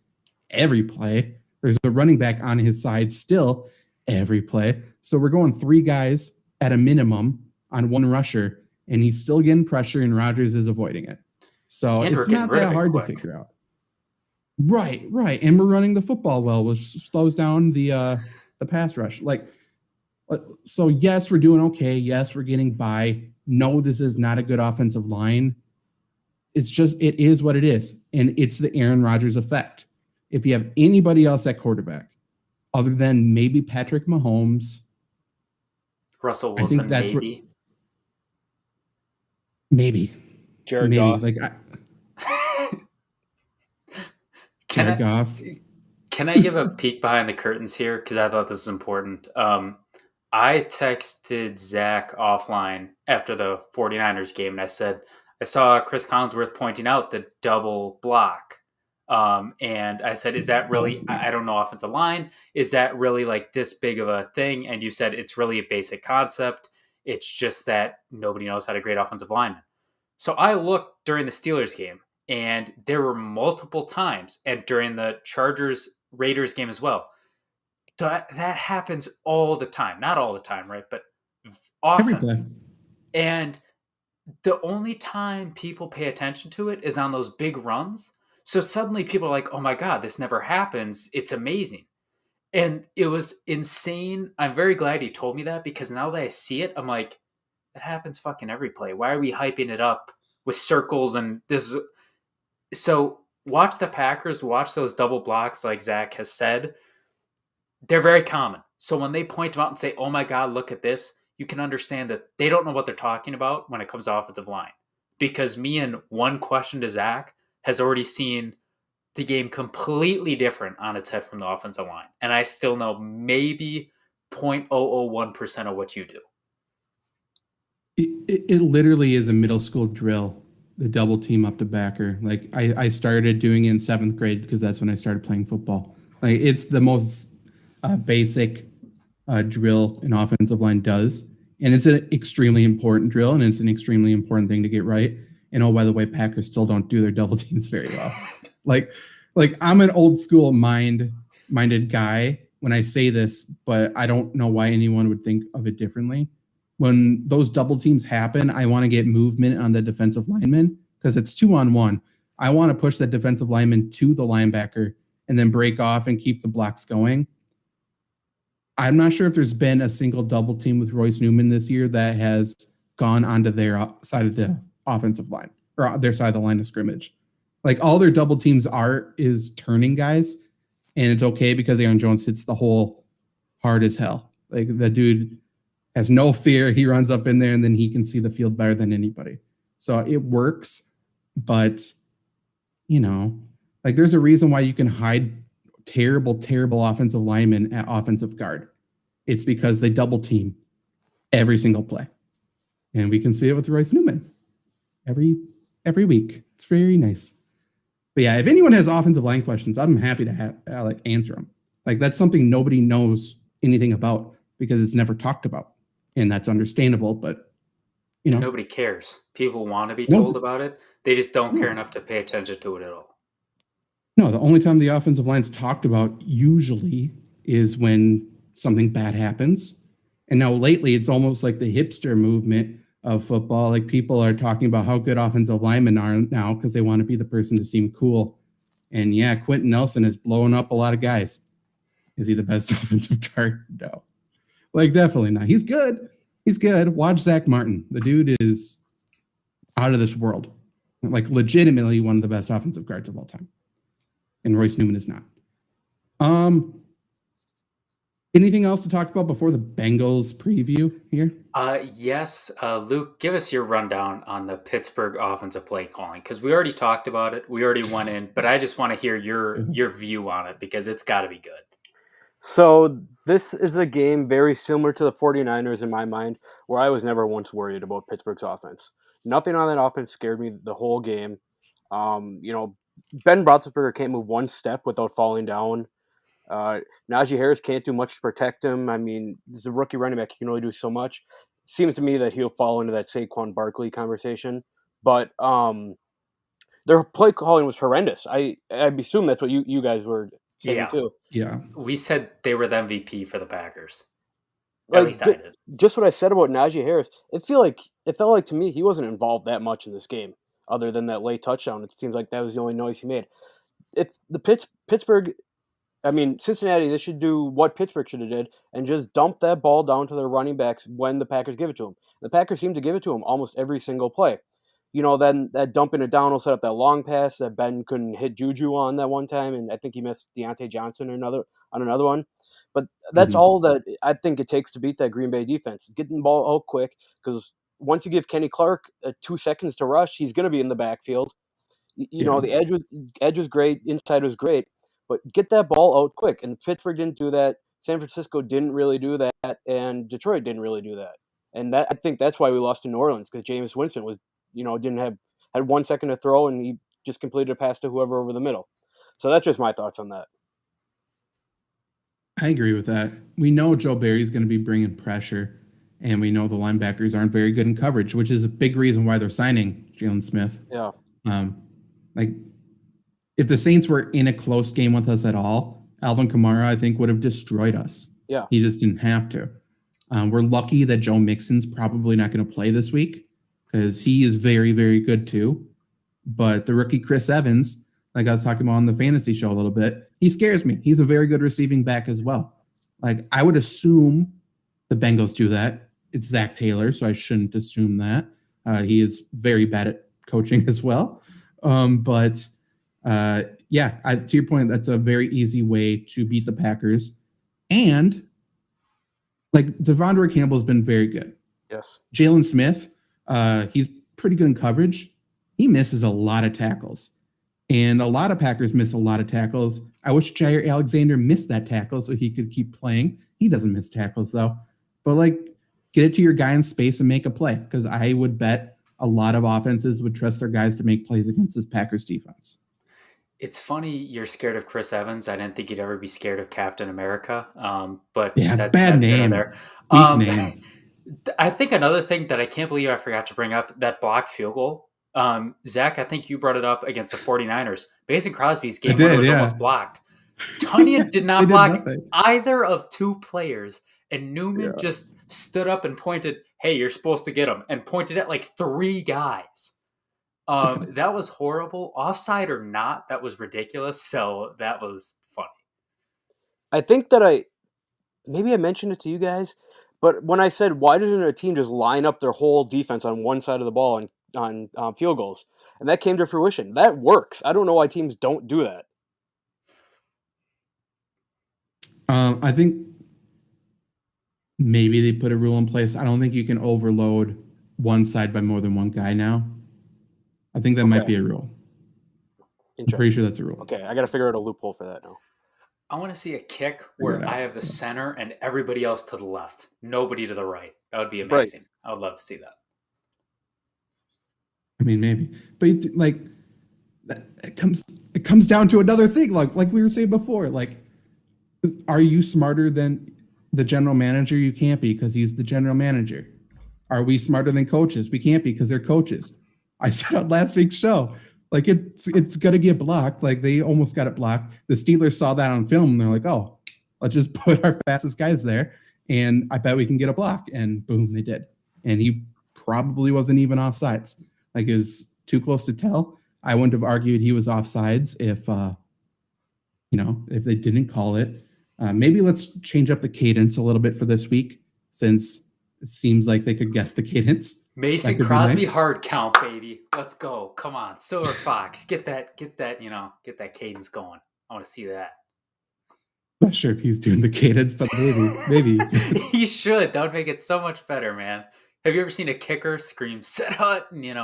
every play. There's a running back on his side still every play. So we're going 3 guys at a minimum on 1 rusher, and he's still getting pressure, and Rodgers is avoiding it. So it's not that hard to figure out. Right. And we're running the football well, which slows down the pass rush. Like, so yes, we're doing okay. Yes, we're getting by. No, this is not a good offensive line. It's just, it is what it is. And it's the Aaron Rodgers effect. If you have anybody else at quarterback, other than maybe Patrick Mahomes, Russell Wilson, maybe. Jared Goff. Like, Jared Goff. Can I give a peek behind the curtains here? Because I thought this is important. I texted Zach offline after the 49ers game, and I said, I saw Chris Collinsworth pointing out the double block. And I said, is that really, I don't know offensive line, is that really like this big of a thing? And you said, it's really a basic concept. It's just that nobody knows how to grade offensive linemen. So I looked during the Steelers game, and there were multiple times, and during the Chargers-Raiders game as well. That happens all the time. Not all the time, right? But often. And the only time people pay attention to it is on those big runs. So suddenly people are like, oh my God, this never happens. It's amazing. And it was insane. I'm very glad he told me that, because now that I see it, I'm like, it happens fucking every play. Why are we hyping it up with circles and this? So watch the Packers, watch those double blocks like Zach has said. They're very common. So when they point them out and say, oh my God, look at this, you can understand that they don't know what they're talking about when it comes to offensive line. Because me and one question to Zach has already seen the game completely different on its head from the offensive line. And I still know maybe 0.001% of what you do. It literally is a middle school drill, the double team up the backer. Like, I started doing it in 7th grade because that's when I started playing football. Like, it's the most basic drill an offensive line does. And it's an extremely important drill, and it's an extremely important thing to get right. And oh, by the way, Packers still don't do their double teams very well. like I'm an old school minded guy when I say this, but I don't know why anyone would think of it differently. When those double teams happen, I want to get movement on the defensive lineman because it's 2-on-1. I want to push that defensive lineman to the linebacker and then break off and keep the blocks going. I'm not sure if there's been a single double team with Royce Newman this year that has gone onto their side of the offensive line or their side of the line of scrimmage. Like, all their double teams is turning guys, and it's okay because Aaron Jones hits the hole hard as hell. Like, the dude has no fear. He runs up in there, and then he can see the field better than anybody. So it works, but, like, there's a reason why you can hide terrible offensive linemen at offensive guard. It's because they double team every single play. And we can see it with Royce Newman every week. It's very nice. But yeah, if anyone has offensive line questions, I'm happy to answer them. Like, that's something nobody knows anything about because it's never talked about. And that's understandable, but nobody cares. People want to be told about it. They just don't care enough to pay attention to it at all. No, the only time the offensive line's talked about usually is when something bad happens. And now lately, it's almost like the hipster movement of football. Like, people are talking about how good offensive linemen are now because they want to be the person to seem cool. And yeah, Quentin Nelson is blowing up a lot of guys. Is he the best offensive guard? No. Like, definitely not. He's good. Watch Zach Martin. The dude is out of this world. like legitimately one of the best offensive guards of all time. And Royce Newman is not. Anything else to talk about before the Bengals preview here? Yes, Luke, give us your rundown on the Pittsburgh offensive play calling, because we already talked about it. We already went in, but I just want to hear your view on it, because it's got to be good. So this is a game very similar to the 49ers in my mind, where I was never once worried about Pittsburgh's offense. Nothing on that offense scared me the whole game. Ben Roethlisberger can't move one step without falling down. Najee Harris can't do much to protect him. I mean, he's a rookie running back. He can only do so much. It seems to me that he'll fall into that Saquon Barkley conversation. But their play calling was horrendous. I assume that's what you guys were saying too. Yeah. We said they were the MVP for the Packers. At least I did. Just what I said about Najee Harris. It felt like to me he wasn't involved that much in this game, other than that late touchdown. It seems like that was the only noise he made. If the Pittsburgh, I mean Cincinnati, they should do what Pittsburgh should have did and just dump that ball down to their running backs when the Packers give it to them. The Packers seem to give it to them almost every single play. Then that dumping it down will set up that long pass that Ben couldn't hit Juju on that one time, and I think he missed Deontay Johnson on another one. But that's all that I think it takes to beat that Green Bay defense. Getting the ball out quick, because once you give Kenny Clark 2 seconds to rush, he's going to be in the backfield. The edge was great, inside was great, but get that ball out quick. And Pittsburgh didn't do that. San Francisco didn't really do that, and Detroit didn't really do that. And I think that's why we lost to New Orleans, because Jameis Winston had 1 second to throw, and he just completed a pass to whoever over the middle. So that's just my thoughts on that. I agree with that. We know Joe Barry's going to be bringing pressure, and we know the linebackers aren't very good in coverage, which is a big reason why they're signing Jalen Smith. Yeah. If the Saints were in a close game with us at all, Alvin Kamara, I think, would have destroyed us. Yeah. He just didn't have to. We're lucky that Joe Mixon's probably not going to play this week, because he is very, very good too. But the rookie Chris Evans, like I was talking about on the fantasy show a little bit, he scares me. He's a very good receiving back as well. Like, I would assume the Bengals do that. It's Zach Taylor, so I shouldn't assume that. He is very bad at coaching as well. To your point, that's a very easy way to beat the Packers. And like, Devondre Campbell's been very good. Yes. Jalen Smith, he's pretty good in coverage. He misses a lot of tackles. And a lot of Packers miss a lot of tackles. I wish Jair Alexander missed that tackle so he could keep playing. He doesn't miss tackles, though. But, get it to your guy in space and make a play, because I would bet a lot of offenses would trust their guys to make plays against this Packers defense. It's funny you're scared of Chris Evans. I didn't think you'd ever be scared of Captain America. But yeah, bad name. There. Name. I think another thing that I can't believe I forgot to bring up, that blocked field goal. Zach, I think you brought it up against the 49ers. Mason Crosby's game winner was almost blocked. Tunyon did not block either of 2 players, and Newman just stood up and pointed, "Hey, you're supposed to get him," and pointed at 3 guys. That was horrible. Offside or not, that was ridiculous. So that was funny. I think that maybe I mentioned it to you guys, but when I said, why doesn't a team just line up their whole defense on one side of the ball on field goals? And that came to fruition. That works. I don't know why teams don't do that. I think maybe they put a rule in place. I don't think you can overload one side by more than one guy now. I think that might be a rule. I'm pretty sure that's a rule. Okay, I got to figure out a loophole for that now. I want to see a kick where I have the center and everybody else to the left, nobody to the right. That would be amazing. Right. I would love to see that. I mean, maybe, but it comes down to another thing. Like we were saying before, are you smarter than the general manager? You can't be, because he's the general manager. Are we smarter than coaches? We can't be, because they're coaches. I said on last week's show, it's gonna get blocked. They almost got it blocked. The Steelers saw that on film, and they're like, "Oh, let's just put our fastest guys there, and I bet we can get a block." And boom, they did. And he probably wasn't even offsides. It was too close to tell. I wouldn't have argued he was offsides if they didn't call it. Maybe let's change up the cadence a little bit for this week, since it seems like they could guess the cadence. Mason could be Crosby nice. hard count, baby. Let's go. Come on, Silver Fox. Get that, get that cadence going. I want to see that. Not sure if he's doing the cadence, but maybe. He should. That would make it so much better, man. Have you ever seen a kicker scream "Set hut" and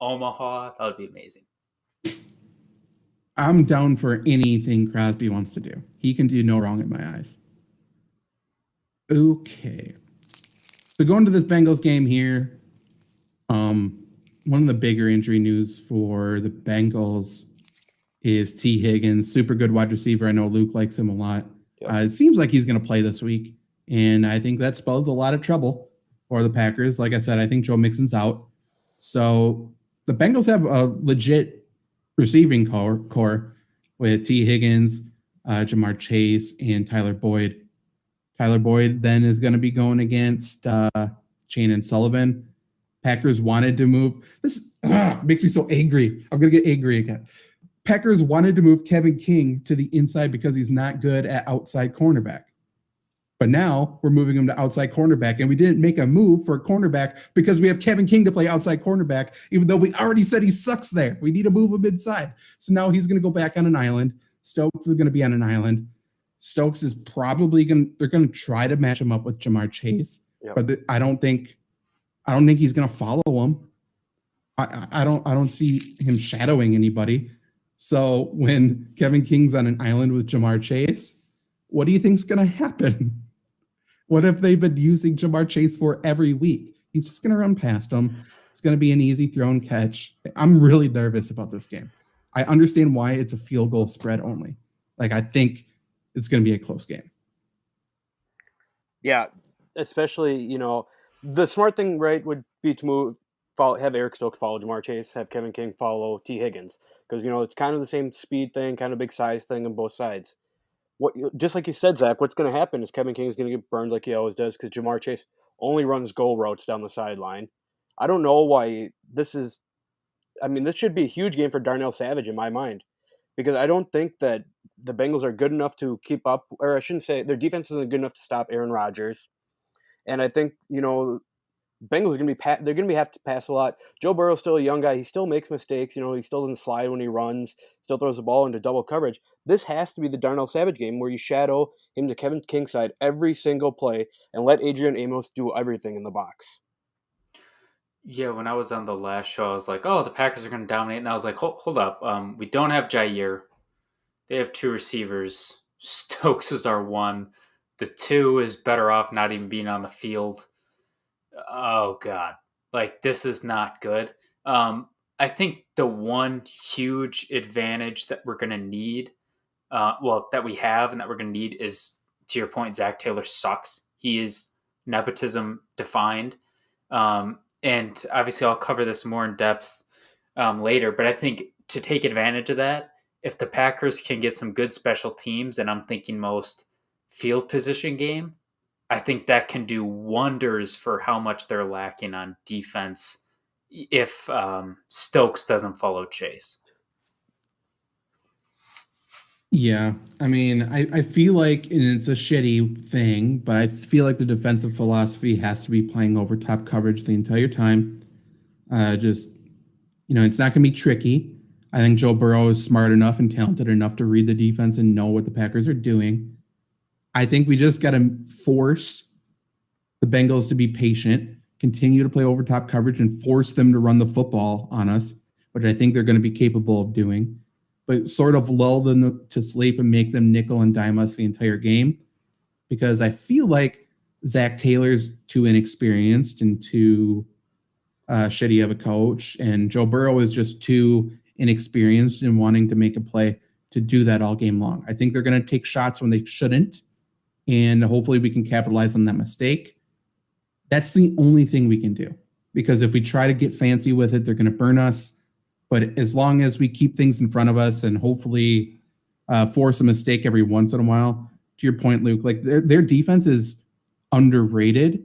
Omaha? That would be amazing. I'm down for anything Crosby wants to do. He can do no wrong in my eyes. Okay. So going to this Bengals game here, one of the bigger injury news for the Bengals is T. Higgins, super good wide receiver. I know Luke likes him a lot. It seems like he's going to play this week, and I think that spells a lot of trouble for the Packers. Like I said, I think Joe Mixon's out. So the Bengals have a legit receiving core with T. Higgins, Jamar Chase, and Tyler Boyd. Tyler Boyd then is going to be going against Shane and Sullivan. Packers wanted to move. This makes me so angry. I'm going to get angry again. Packers wanted to move Kevin King to the inside because he's not good at outside cornerback. But now we're moving him to outside cornerback, and we didn't make a move for a cornerback because we have Kevin King to play outside cornerback, even though we already said he sucks there. We need to move him inside. So now he's going to go back on an island. Stokes is going to be on an island. Stokes is probably they're going to try to match him up with Jamar Chase, but I don't think he's going to follow him. I don't see him shadowing anybody. So when Kevin King's on an island with Jamar Chase, what do you think's going to happen? What if they've been using Jamar Chase for every week? He's just going to run past him. It's going to be an easy throw and catch. I'm really nervous about this game. I understand why it's a field goal spread only. I think it's going to be a close game. Yeah, especially, the smart thing, right, would be to have Eric Stokes follow Jamar Chase, have Kevin King follow T. Higgins. Because, it's kind of the same speed thing, kind of big size thing on both sides. Just like you said, Zach, what's going to happen is Kevin King is going to get burned like he always does because Jamar Chase only runs goal routes down the sideline. I don't know why this should be a huge game for Darnell Savage in my mind, because I don't think that the Bengals are good enough to keep up, or I shouldn't say their defense isn't good enough to stop Aaron Rodgers. And I think, Bengals are going to be have to pass a lot. Joe Burrow's still a young guy. He still makes mistakes. He still doesn't slide when he runs. Still throws the ball into double coverage. This has to be the Darnell Savage game where you shadow him to Kevin King's side every single play and let Adrian Amos do everything in the box. Yeah, when I was on the last show, I was like, "Oh, the Packers are going to dominate," and I was like, "Hold up, we don't have Jair. They have two receivers. Stokes is our one. The two is better off not even being on the field." Oh God, this is not good. I think the one huge advantage that we're going to need, that we have and that we're going to need is, to your point, Zach Taylor sucks. He is nepotism defined. And obviously I'll cover this more in depth later, but I think to take advantage of that, if the Packers can get some good special teams, and I'm thinking most field position game, I think that can do wonders for how much they're lacking on defense if Stokes doesn't follow Chase. Yeah, I feel like, and it's a shitty thing, but I feel like the defensive philosophy has to be playing over top coverage the entire time. It's not going to be tricky. I think Joe Burrow is smart enough and talented enough to read the defense and know what the Packers are doing. I think we just got to force the Bengals to be patient, continue to play over top coverage, and force them to run the football on us, which I think they're going to be capable of doing, but sort of lull them to sleep and make them nickel and dime us the entire game, because I feel like Zach Taylor's too inexperienced and too shitty of a coach, and Joe Burrow is just too inexperienced in wanting to make a play to do that all game long. I think they're going to take shots when they shouldn't, and hopefully we can capitalize on that mistake. That's the only thing we can do, because if we try to get fancy with it, they're going to burn us. But as long as we keep things in front of us and hopefully force a mistake every once in a while, to your point, Luke, their defense is underrated,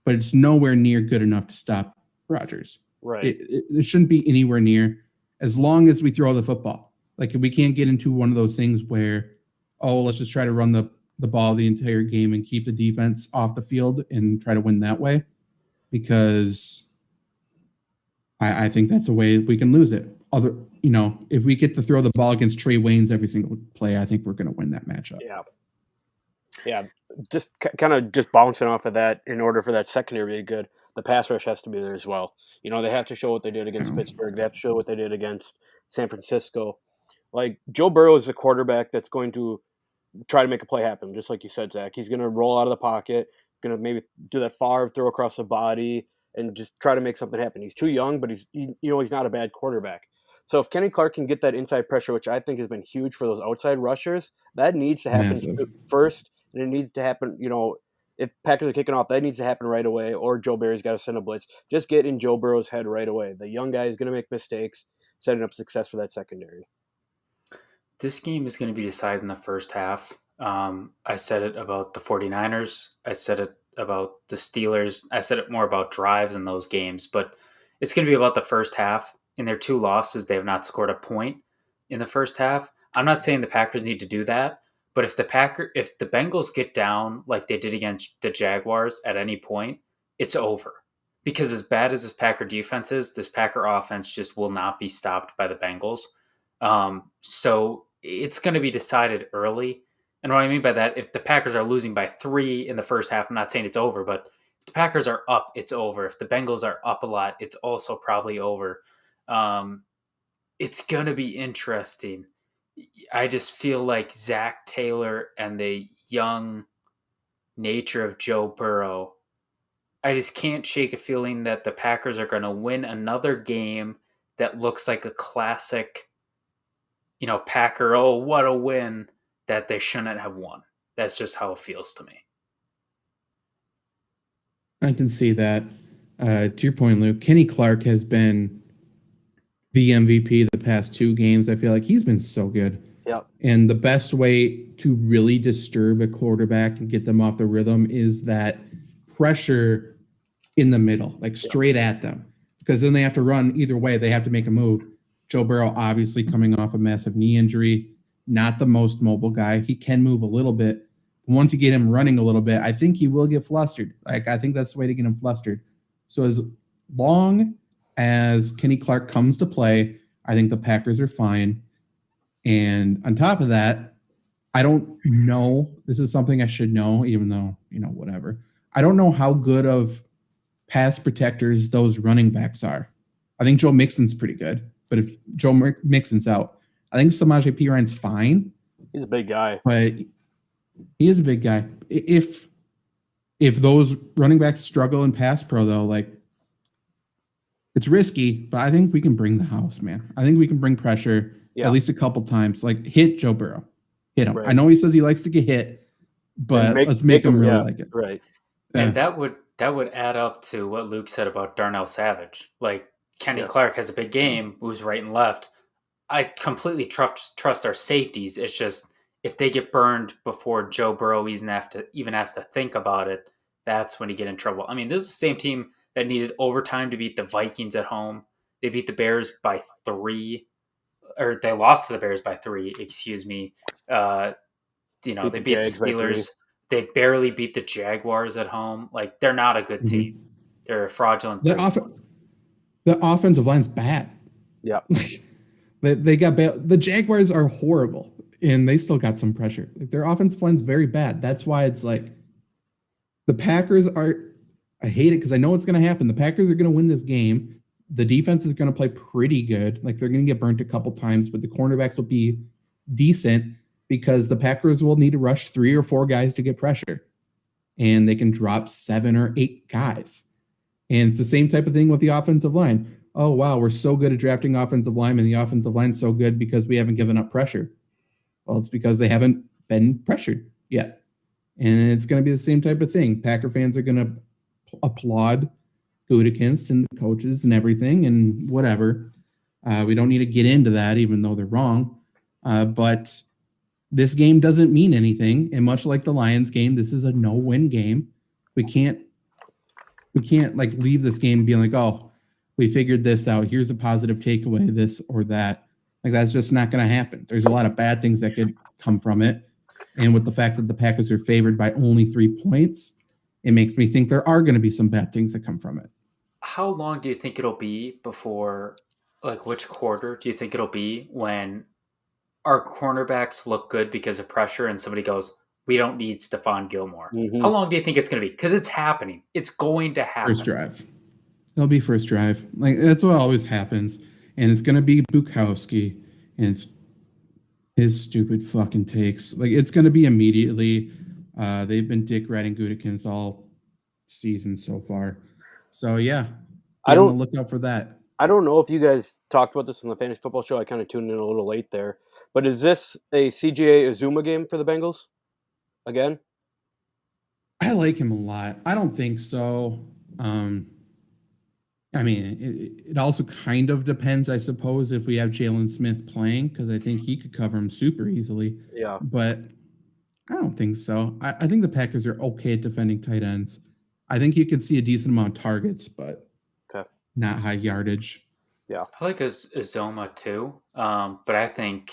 but it's nowhere near good enough to stop Rodgers. Right. It shouldn't be anywhere near, as long as we throw the football. We can't get into one of those things where, let's just try to run the ball the entire game and keep the defense off the field and try to win that way. because I think that's a way we can lose it. If we get to throw the ball against Trey Waynes every single play, I think we're going to win that matchup. Yeah. Just kind of just bouncing off of that, in order for that secondary to be good, the pass rush has to be there as well. They have to show what they did against Pittsburgh. They have to show what they did against San Francisco. Like, Joe Burrow is a quarterback that's going to try to make a play happen, just like you said, Zach. He's going to roll out of the pocket, going to maybe do that Favre throw across the body, and just try to make something happen. He's too young, but he's not a bad quarterback. So if Kenny Clark can get that inside pressure, which I think has been huge for those outside rushers, that needs to happen first, and it needs to happen, if Packers are kicking off, that needs to happen right away, or Joe Barry's got to send a blitz. Just get in Joe Burrow's head right away. The young guy is going to make mistakes, setting up success for that secondary. This game is going to be decided in the first half. I said it about the 49ers. I said it about the Steelers. I said it more about drives in those games, but it's going to be about the first half. In their 2 losses, they have not scored a point in the first half. I'm not saying the Packers need to do that, but if the Bengals get down like they did against the Jaguars at any point, it's over. Because as bad as this Packer defense is, this Packer offense just will not be stopped by the Bengals. So it's going to be decided early. And what I mean by that, if the Packers are losing by 3 in the first half, I'm not saying it's over, but if the Packers are up, it's over. If the Bengals are up a lot, it's also probably over. It's going to be interesting. I just feel like Zach Taylor and the young nature of Joe Burrow, I just can't shake a feeling that the Packers are going to win another game that looks like a classic, Packer, oh, what a win, that they shouldn't have won. That's just how it feels to me. I can see that. To your point, Luke, Kenny Clark has been the MVP the past 2 games. I feel like he's been so good. Yep. And the best way to really disturb a quarterback and get them off the rhythm is that pressure in the middle, like straight at them. Because then they have to run either way. They have to make a move. Joe Burrow obviously coming off a massive knee injury, not the most mobile guy. He can move a little bit. Once you get him running a little bit, I think he will get flustered. Like, I think that's the way to get him flustered. So as long as Kenny Clark comes to play, I think the Packers are fine. And on top of that, I don't know. This is something I should know, even though, whatever. I don't know how good of pass protectors those running backs are. I think Joe Mixon's pretty good. But if Joe Mixon's out, I think Samaje Perine's fine. He's a big guy. But he is a big guy. If those running backs struggle in pass pro, though, like, it's risky, but I think we can bring the house, man. I think we can bring pressure at least a couple times. Like, hit Joe Burrow. Hit him. Right. I know he says he likes to get hit, but let's make him really like it. Right. Yeah. And that would add up to what Luke said about Darnell Savage. Like, Kenny Clark has a big game, moves right and left. I completely trust our safeties. It's just, if they get burned before Joe Burrow even has to think about it, that's when you get in trouble. I mean, this is the same team that needed overtime to beat the Vikings at home. They beat the Bears by 3, or they lost to the Bears by 3, excuse me. They beat the Steelers. They barely beat the Jaguars at home. Like, they're not a good team. They're a fraudulent team. The offensive line's bad. Yeah. They got bad. The Jaguars are horrible, and they still got some pressure. Like, their offensive line's very bad. That's why it's like the Packers are – I hate it because I know what's going to happen. The Packers are going to win this game. The defense is going to play pretty good. Like, they're going to get burnt a couple times, but the cornerbacks will be decent because the Packers will need to rush 3 or 4 guys to get pressure, and they can drop 7 or 8 guys. And it's the same type of thing with the offensive line. Oh, wow, we're so good at drafting offensive linemen. The offensive line's so good because we haven't given up pressure. Well, it's because they haven't been pressured yet. And it's going to be the same type of thing. Packer fans are going to applaud Gutekunst and the coaches and everything and whatever. We don't need to get into that, even though they're wrong. But this game doesn't mean anything. And much like the Lions game, this is a no-win game. We can't like leave this game being like, oh, we figured this out. Here's a positive takeaway, this or that. Like, that's just not going to happen. There's a lot of bad things that could come from it. And with the fact that the Packers are favored by only 3 points, it makes me think there are going to be some bad things that come from it. How long do you think it'll be before, like, which quarter do you think it'll be when our cornerbacks look good because of pressure and somebody goes, we don't need Stephon Gilmore? Mhm. How long do you think it's going to be? Because it's happening. It's going to happen. First drive. It'll be first drive. Like, that's what always happens. And it's going to be Bukowski. And it's his stupid fucking takes. Like, it's going to be immediately. They've been dick riding Gutekunst all season so far. So, yeah. I don't look out for that. I don't know if you guys talked about this on the Fantasy Football Show. I kind of tuned in a little late there. But is this a CJ Azuma game for the Bengals again? I like him a lot. I don't think so. I mean, it also kind of depends, I suppose, if we have Jalen Smith playing, because I think he could cover him super easily. Yeah. But I don't think so. I think the Packers are okay at defending tight ends. I think you could see a decent amount of targets, but not high yardage. Yeah. I like Azoma too. But I think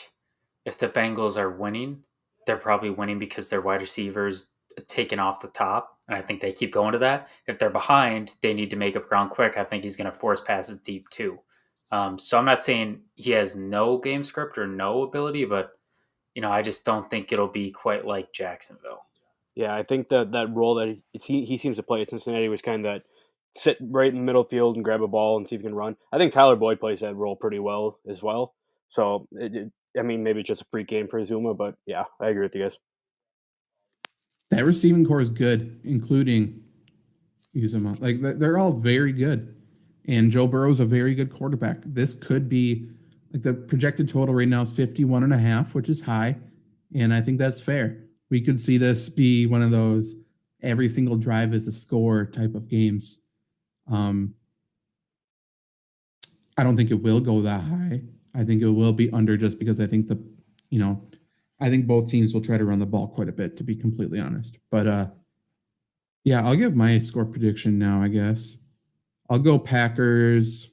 if the Bengals are winning, they're probably winning because their wide receivers taken off the top, and I think they keep going to that. If they're behind, they need to make up ground quick. I think he's going to force passes deep too. So I'm not saying he has no game script or no ability, but I just don't think it'll be quite like Jacksonville. Yeah, I think that role that he seems to play at Cincinnati was kind of that sit right in the middle field and grab a ball and see if you can run. I think Tyler Boyd plays that role pretty well as well. So, I mean, maybe it's just a freak game for Azuma, but yeah, I agree with you guys. That receiving core is good, including Uzuma. Like, they're all very good. And Joe Burrow's a very good quarterback. This could be, like, the projected total right now is 51.5, which is high. And I think that's fair. We could see this be one of those every single drive is a score type of games. I don't think it will go that high. I think it will be under, just because I think I think both teams will try to run the ball quite a bit, to be completely honest. But yeah, I'll give my score prediction now, I guess. I'll go Packers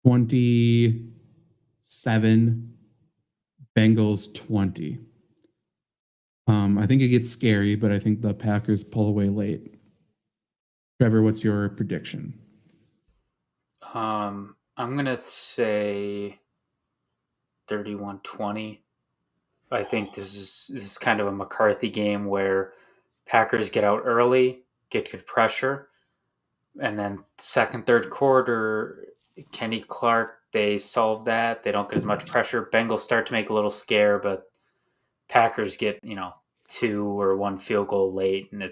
27, Bengals 20. I think it gets scary, but I think the Packers pull away late. Trevor, what's your prediction? I'm going to say 31-20. I think this is kind of a McCarthy game where Packers get out early, get good pressure, and then second, third quarter, Kenny Clark, they solve that. They don't get as much pressure. Bengals start to make a little scare, but Packers get, 2 or 1 field goal late, and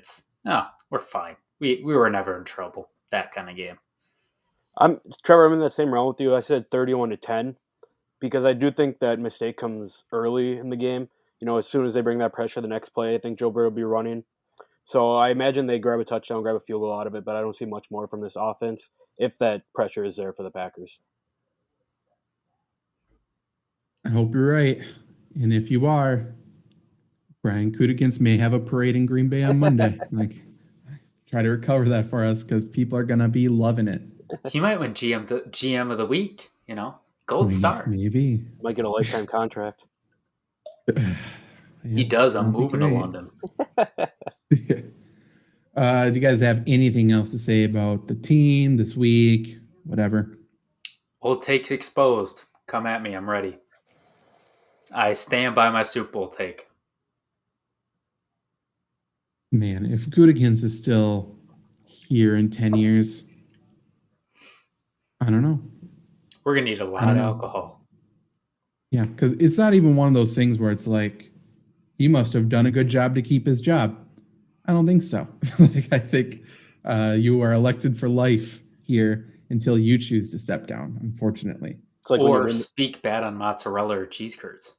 we're fine. We were never in trouble. That kind of game. Trevor, I'm in that same round with you. I said 31-10 because I do think that mistake comes early in the game. As soon as they bring that pressure, the next play, I think Joe Burrow will be running. So I imagine they grab a touchdown, grab a field goal out of it, but I don't see much more from this offense if that pressure is there for the Packers. I hope you're right. And if you are, Brian Gutekunst may have a parade in Green Bay on Monday. Try to recover that for us, because people are going to be loving it. He might win GM of the week, gold star. Maybe. Might get a lifetime contract. Yeah, he does. I'm moving to London. Do you guys have anything else to say about the team this week? Whatever. Old takes exposed. Come at me. I'm ready. I stand by my Super Bowl take. Man, if Gutekunst is still here in 10 years, I don't know. We're going to need a lot of alcohol. Yeah, because it's not even one of those things where it's like, he must have done a good job to keep his job. I don't think so. I think you are elected for life here until you choose to step down, unfortunately. It's like or speak bad on mozzarella or cheese curds.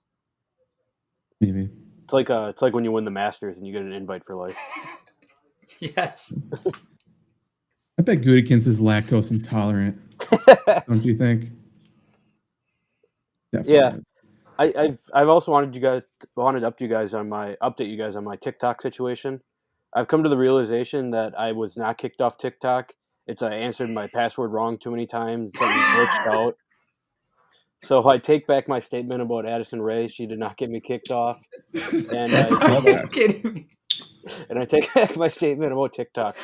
Maybe. It's like when you win the Masters and you get an invite for life. Yes. I bet Gutekunst is lactose intolerant. Don't you think? Definitely. Yeah. I've also wanted to update you guys on my TikTok situation. I've come to the realization that I was not kicked off TikTok. I answered my password wrong too many times. It's glitched out. So I take back my statement about Addison Rae. She did not get me kicked off. And Are you kidding me? And I take back my statement about TikTok.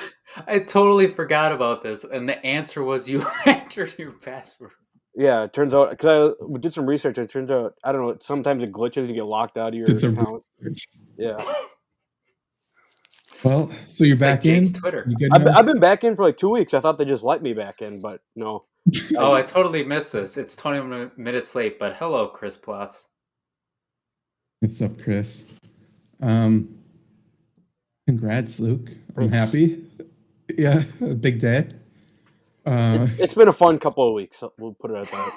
I totally forgot about this, and the answer was you entered your password. Yeah, it turns out because I did some research. It turns out I don't know. Sometimes it glitches and you get locked out of your Did some account. research. Yeah, Well, so you're It's like back in. Jake's Twitter. You good I've now? been back in for like 2 weeks. I thought they just let me back in, but no. Oh, I totally missed this. It's 20 minutes late, but hello, Chris Plotz. What's up, Chris? Congrats, Luke. I'm Thanks. happy. Yeah, a big day. It's been a fun couple of weeks. So we'll put it at that.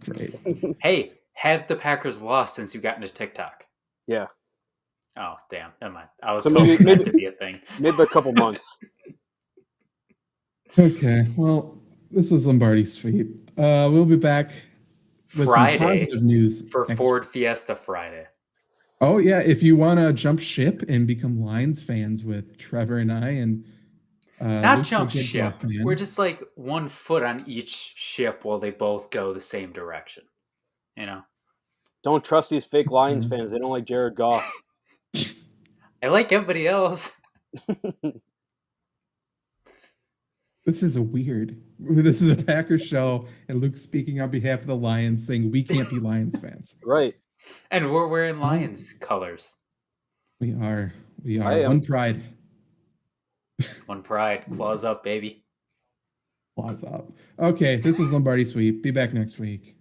Great. Hey, have the Packers lost since you got into TikTok? Yeah, Oh, damn. Never mind. I was So hoping maybe- that to be a thing. maybe a couple months. Okay, well, this was Lombardi Sweep. We'll be back with Friday some positive news for next- Ford Fiesta Friday. Oh yeah, if you want to jump ship and become Lions fans with Trevor and I, and Not Luke's a jump good ship. golf fan. We're just like 1 foot on each ship while they both go the same direction. You know? Don't trust these fake Lions fans. They don't like Jared Goff. I like everybody else. This is weird. This is a Packers show, and Luke's speaking on behalf of the Lions, saying we can't be Lions fans. Right. And we're wearing Lions colors. We are. I am. One pride. One pride. Claws up, baby. Claws up. Okay, this was Lombardi Sweep. Be back next week.